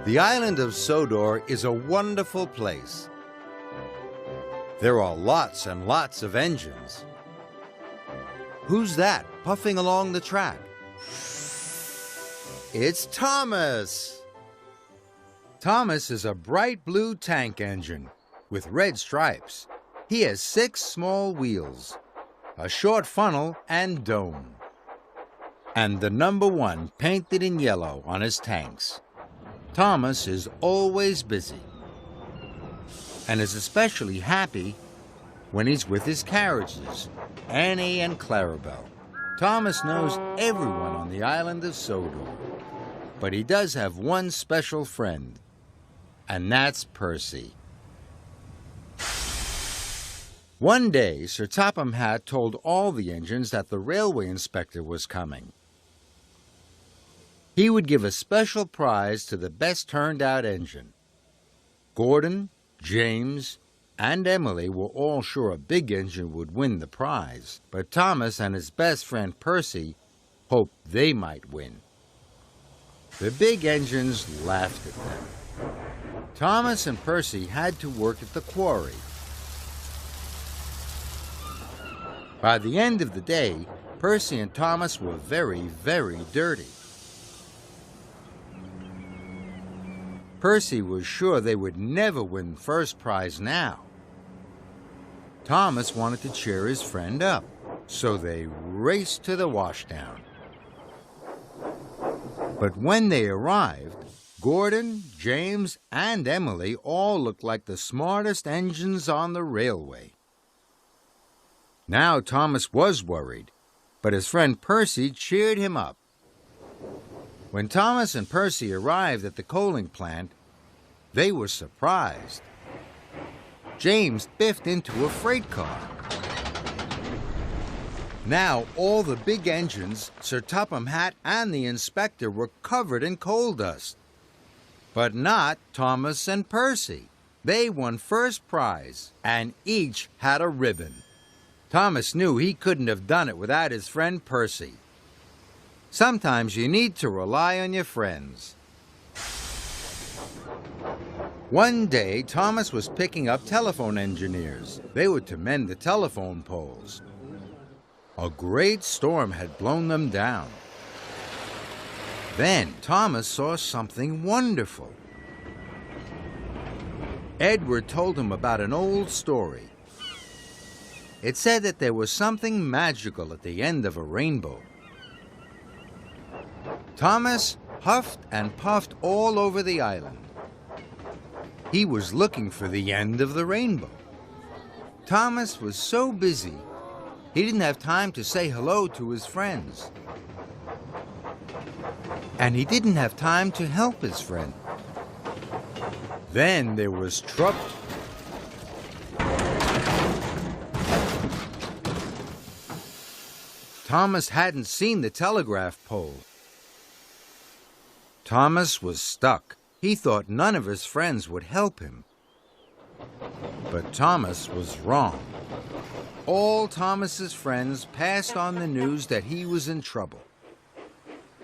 The island of Sodor is a wonderful place. There are lots and lots of engines. Who's that puffing along the track? It's Thomas! Thomas is a bright blue tank engine with red stripes. He has 6 small wheels, a short funnel and dome, and the number 1 painted in yellow on his tanks. Thomas is always busy and is especially happy when he's with his carriages, Annie and Clarabelle. Thomas knows everyone on the island of Sodor, but he does have one special friend, and that's Percy. One day, Sir Topham Hatt told all the engines that the railway inspector was coming. He would give a special prize to the best turned-out engine. Gordon, James, and Emily were all sure a big engine would win the prize, but Thomas and his best friend Percy hoped they might win. The big engines laughed at them. Thomas and Percy had to work at the quarry. By the end of the day, Percy and Thomas were very, very dirty. Percy was sure they would never win first prize now. Thomas wanted to cheer his friend up, so they raced to the washdown. But when they arrived, Gordon, James, and Emily all looked like the smartest engines on the railway. Now Thomas was worried, but his friend Percy cheered him up. When Thomas and Percy arrived at the coaling plant, they were surprised. James biffed into a freight car. Now all the big engines, Sir Topham Hatt and the inspector were covered in coal dust. But not Thomas and Percy. They won first prize, and each had a ribbon. Thomas knew he couldn't have done it without his friend Percy. Sometimes you need to rely on your friends. One day, Thomas was picking up telephone engineers. They were to mend the telephone poles. A great storm had blown them down. Then Thomas saw something wonderful. Edward told him about an old story. It said that there was something magical at the end of a rainbow. Thomas huffed and puffed all over the island. He was looking for the end of the rainbow. Thomas was so busy, he didn't have time to say hello to his friends. And he didn't have time to help his friend. Then there was trouble. Thomas hadn't seen the telegraph pole. Thomas was stuck. He thought none of his friends would help him. But Thomas was wrong. All Thomas's friends passed on the news that he was in trouble.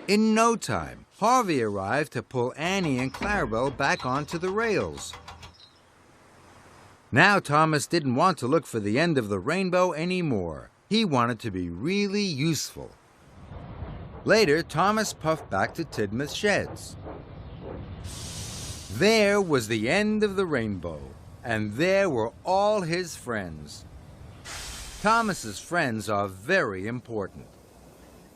In no time, Harvey arrived to pull Annie and Clarabelle back onto the rails. Now Thomas didn't want to look for the end of the rainbow anymore. He wanted to be really useful. Later, Thomas puffed back to Tidmouth Sheds. There was the end of the rainbow, and there were all his friends. Thomas's friends are very important.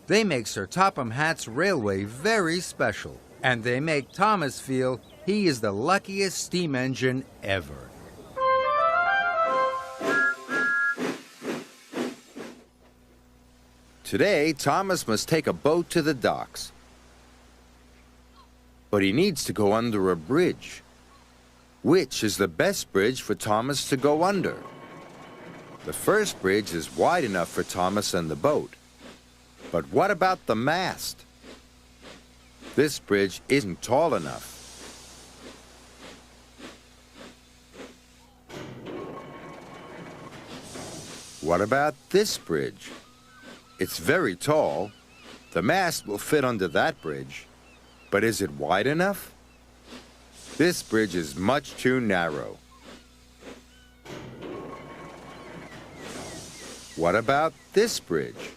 They make Sir Topham Hatt's railway very special, and they make Thomas feel he is the luckiest steam engine ever. Today, Thomas must take a boat to the docks. But he needs to go under a bridge. Which is the best bridge for Thomas to go under? The first bridge is wide enough for Thomas and the boat. But what about the mast? This bridge isn't tall enough. What about this bridge? It's very tall. The mast will fit under that bridge. But is it wide enough? This bridge is much too narrow. What about this bridge?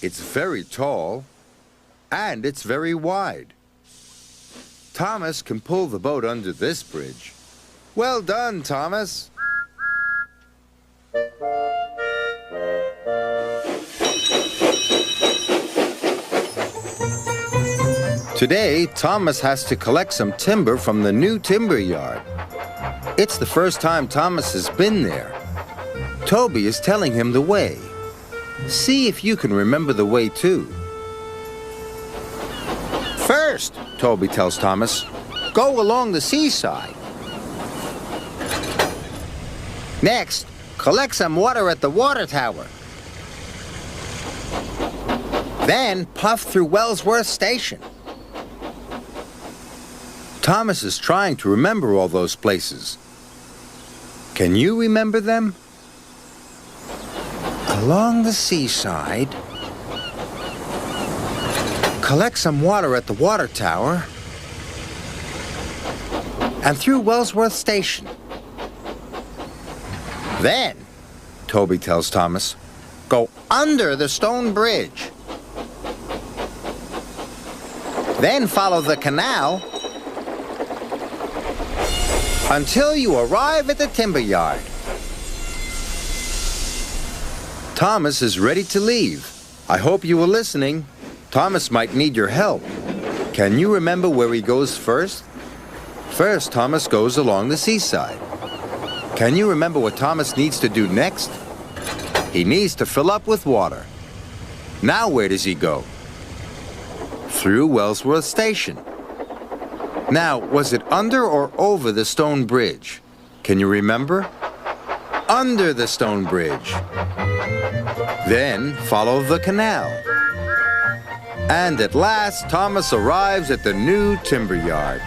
It's very tall and it's very wide. Thomas can pull the boat under this bridge. Well done, Thomas. Today, Thomas has to collect some timber from the new timber yard. It's the first time Thomas has been there. Toby is telling him the way. See if you can remember the way too. First, Toby tells Thomas, go along the seaside. Next, collect some water at the water tower. Then puff through Wellsworth Station. Thomas is trying to remember all those places. Can you remember them? Along the seaside, collect some water at the water tower, and through Wellsworth Station. Then, Toby tells Thomas, go under the stone bridge. Then follow the canal until you arrive at the timber yard. Thomas is ready to leave. I hope you were listening. Thomas might need your help. Can you remember where he goes first? First, Thomas goes along the seaside. Can you remember what Thomas needs to do next? He needs to fill up with water. Now where does he go? Through Wellsworth Station. Now, was it under or over the stone bridge? Can you remember? Under the stone bridge. Then follow the canal. And at last, Thomas arrives at the new timber yard.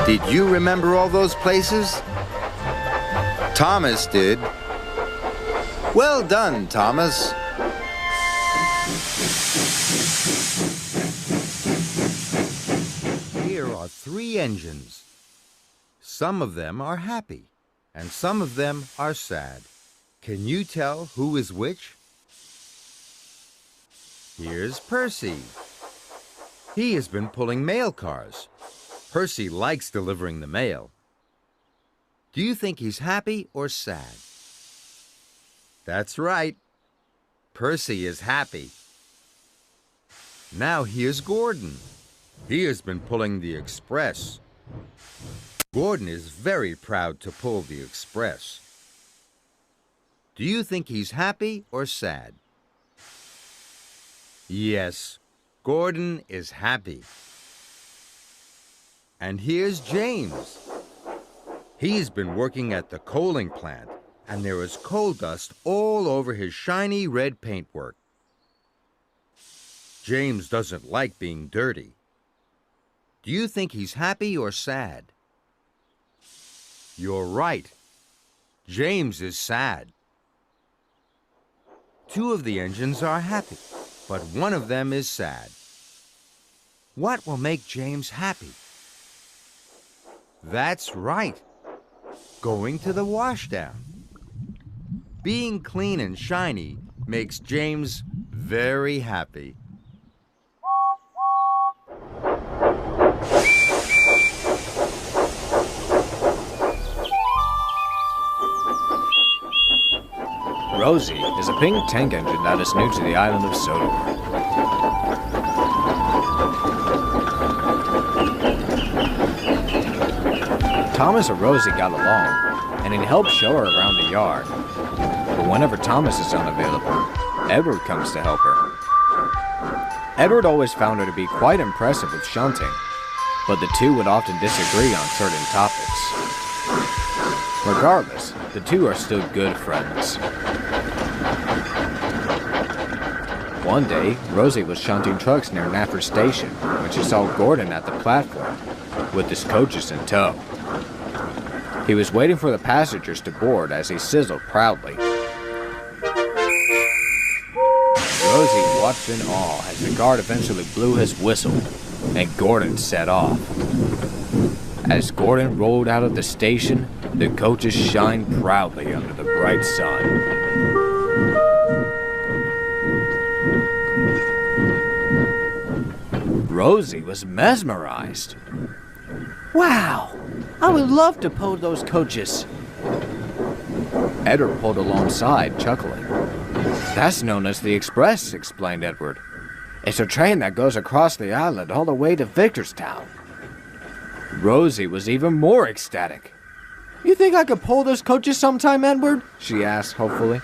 Did you remember all those places? Thomas did. Well done, Thomas. Here are 3 engines. Some of them are happy, and some of them are sad. Can you tell who is which? Here's Percy. He has been pulling mail cars. Percy likes delivering the mail. Do you think he's happy or sad? That's right. Percy is happy. Now here's Gordon. He has been pulling the express. Gordon is very proud to pull the express. Do you think he's happy or sad? Yes, Gordon is happy. And here's James. He's been working at the coaling plant, and there is coal dust all over his shiny red paintwork. James doesn't like being dirty. Do you think he's happy or sad? You're right. James is sad. 2 of the engines are happy, but one of them is sad. What will make James happy? That's right. Going to the washdown. Being clean and shiny makes James very happy. Rosie is a pink tank engine that is new to the island of Sodor. Thomas and Rosie got along, and he helped show her around the yard. But whenever Thomas is unavailable, Edward comes to help her. Edward always found her to be quite impressive with shunting, but the two would often disagree on certain topics. Regardless, the two are still good friends. One day, Rosie was shunting trucks near Nafford Station when she saw Gordon at the platform, with his coaches in tow. He was waiting for the passengers to board as he sizzled proudly. Rosie watched in awe as the guard eventually blew his whistle. and Gordon set off. As Gordon rolled out of the station, the coaches shined proudly under the bright sun. Rosie was mesmerized. Wow! I would love to pull those coaches. Edward pulled alongside, chuckling. That's known as the Express, explained Edward. It's a train that goes across the island all the way to Victorstown. Rosie was even more ecstatic. You think I could pull those coaches sometime, Edward? She asked hopefully.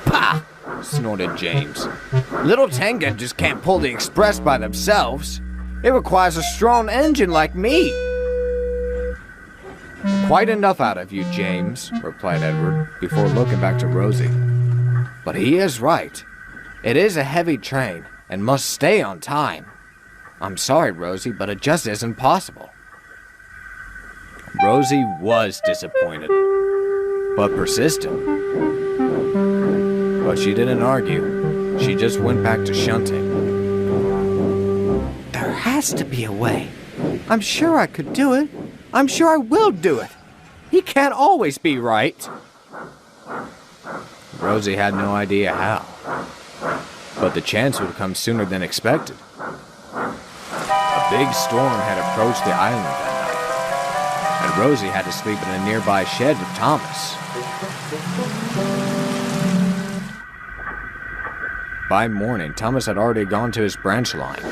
Pah! Snorted James. Little tank engines can't pull the Express by themselves. It requires a strong engine like me. Quite enough out of you, James, replied Edward, before looking back to Rosie. But he is right. It is a heavy train, and must stay on time. I'm sorry, Rosie, but it just isn't possible. Rosie was disappointed, but persistent. But she didn't argue. She just went back to shunting. There has to be a way. I'm sure I could do it. I'm sure I will do it. He can't always be right. Rosie had no idea how. But the chance would come sooner than expected. A big storm had approached the island that night, and Rosie had to sleep in a nearby shed with Thomas. By morning, Thomas had already gone to his branch line,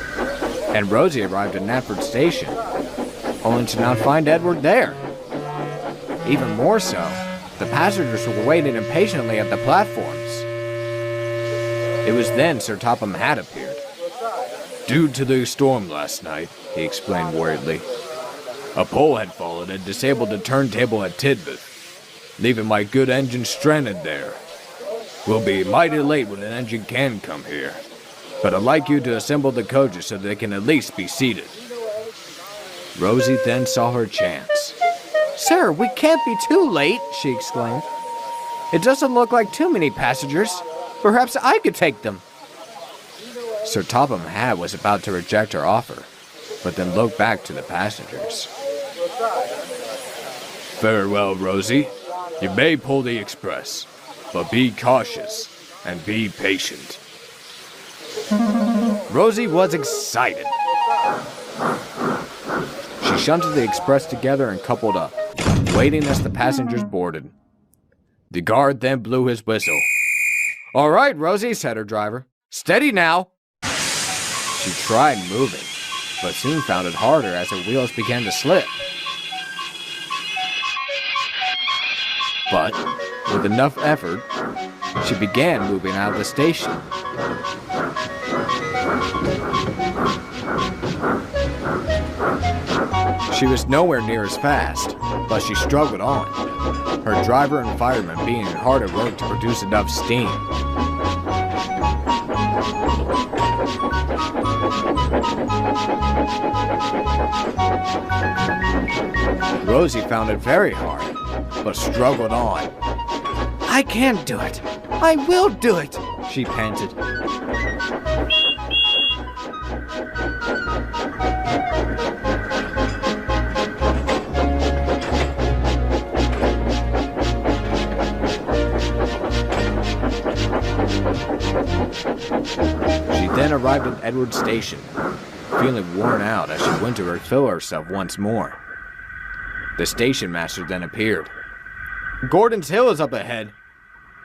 and Rosie arrived at Knapford Station, only to not find Edward there. Even more so, the passengers were waiting impatiently at the platforms. It was then Sir Topham Hatt appeared. Due to the storm last night, he explained worriedly, a pole had fallen and disabled the turntable at Tidmouth, leaving my good engine stranded there. We'll be mighty late when an engine can come here, but I'd like you to assemble the coaches so they can at least be seated. Rosie then saw her chance. Sir, we can't be too late, she exclaimed. It doesn't look like too many passengers. Perhaps I could take them. Sir Topham Hatt was about to reject her offer, but then looked back to the passengers. Farewell, Rosie. You may pull the express, but be cautious and be patient. Rosie was excited. She shunted the express together and coupled up, waiting as the passengers boarded. The guard then blew his whistle. All right, Rosie, said her driver. Steady now. She tried moving, but soon found it harder as her wheels began to slip. But, with enough effort, she began moving out of the station. She was nowhere near as fast, but she struggled on, her driver and fireman being hard at work to produce enough steam. Rosie found it very hard, but struggled on. I can't do it. I will do it, she panted. She then arrived at Edward Station, feeling worn out as she went to refill herself once more. The station master then appeared. Gordon's Hill is up ahead.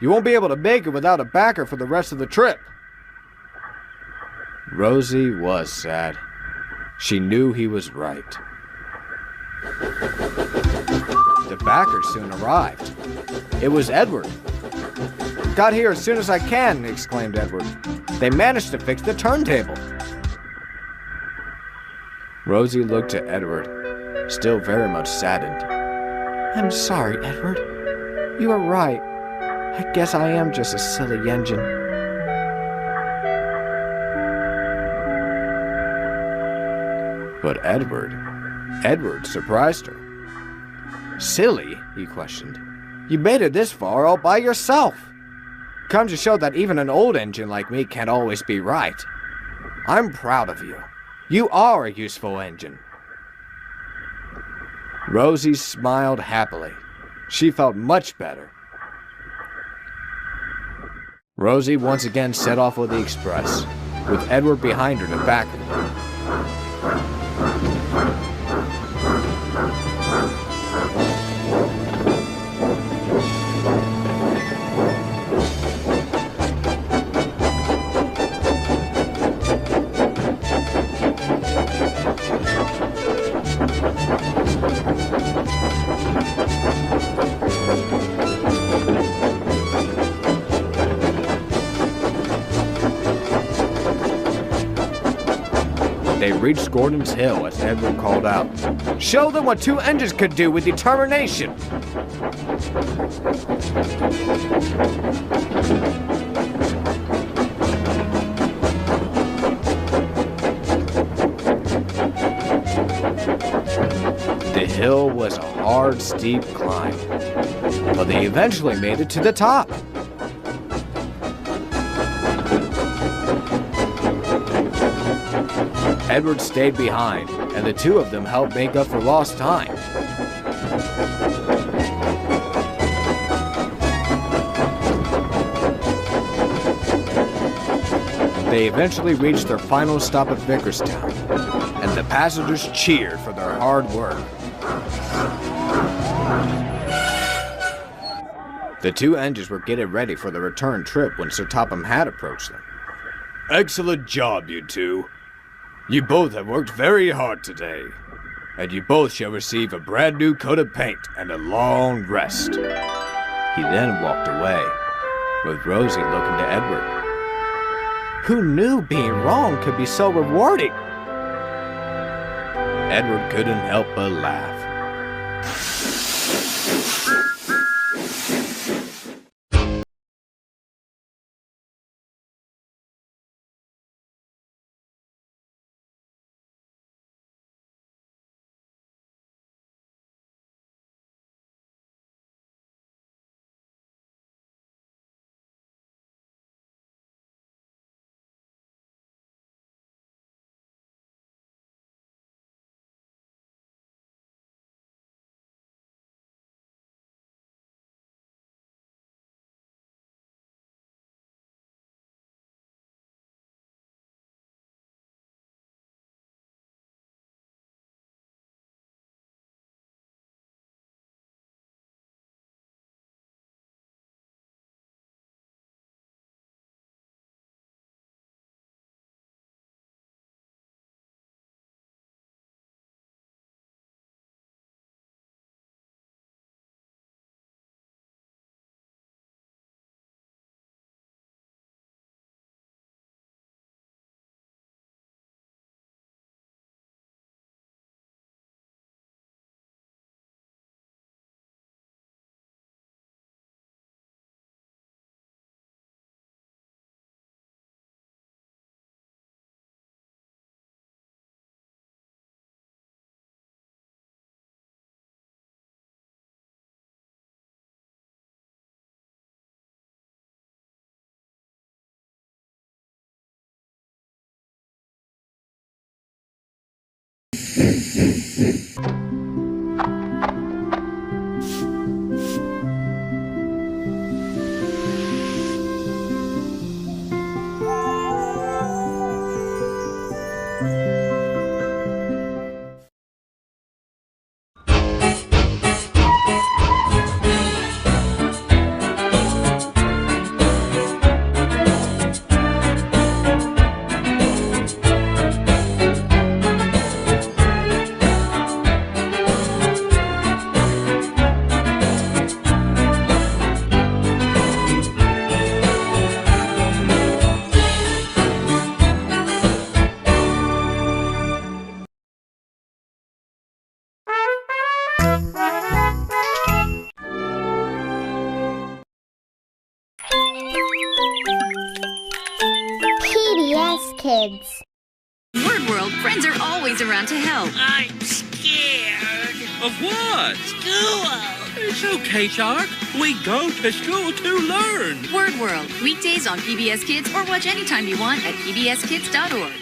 You won't be able to make it without a backer for the rest of the trip. Rosie was sad. She knew he was right. The backer soon arrived. It was Edward. Got here as soon as I can, exclaimed Edward. They managed to fix the turntable. Rosie looked at Edward, still very much saddened. I'm sorry, Edward. You are right. I guess I am just a silly engine. But Edward surprised her. Silly? He questioned. You made it this far all by yourself. Comes to show that even an old engine like me can't always be right. I'm proud of you. You are a useful engine. Rosie smiled happily. She felt much better. Rosie once again set off with the express, with Edward behind her to back her. They reached Gordon's Hill as Edward called out, "Show them what two engines could do with determination!" The hill was a hard, steep climb, but they eventually made it to the top. Edward stayed behind, and the two of them helped make up for lost time. They eventually reached their final stop at Vickerstown, and the passengers cheered for their hard work. The two engines were getting ready for the return trip when Sir Topham Hatt approached them. "Excellent job, you two. You both have worked very hard today, and you both shall receive a brand new coat of paint and a long rest." He then walked away, with Rosie looking to Edward. Who knew being wrong could be so rewarding? Edward couldn't help but laugh. PBS Kids. Word World, friends are always around to help. I'm scared. Of what? School. It's okay, Shark. We go to school to learn. Word World, weekdays on PBS Kids or watch anytime you want at pbskids.org.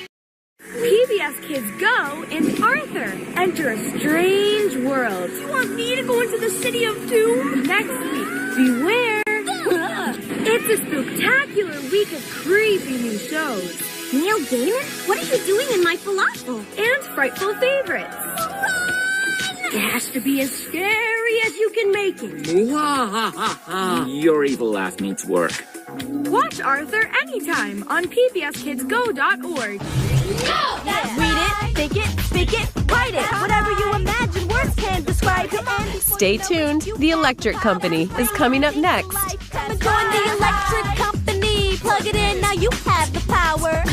PBS Kids Go and Arthur enter a strange world. Do you want me to go into the city of doom? Next week, beware. It's a spectacular week of creepy new shows. Neil Gaiman? What are you doing in my falafel? And frightful favorites. It has to be as scary as you can make it. Your evil laugh needs work. Watch Arthur anytime on pbskidsgo.org. Read it, think it, speak it, write it. Whatever you imagine, words can't describe it. And stay tuned. The Electric Company is coming up next. Come and join the Electric Company. Plug it in, now you have the power.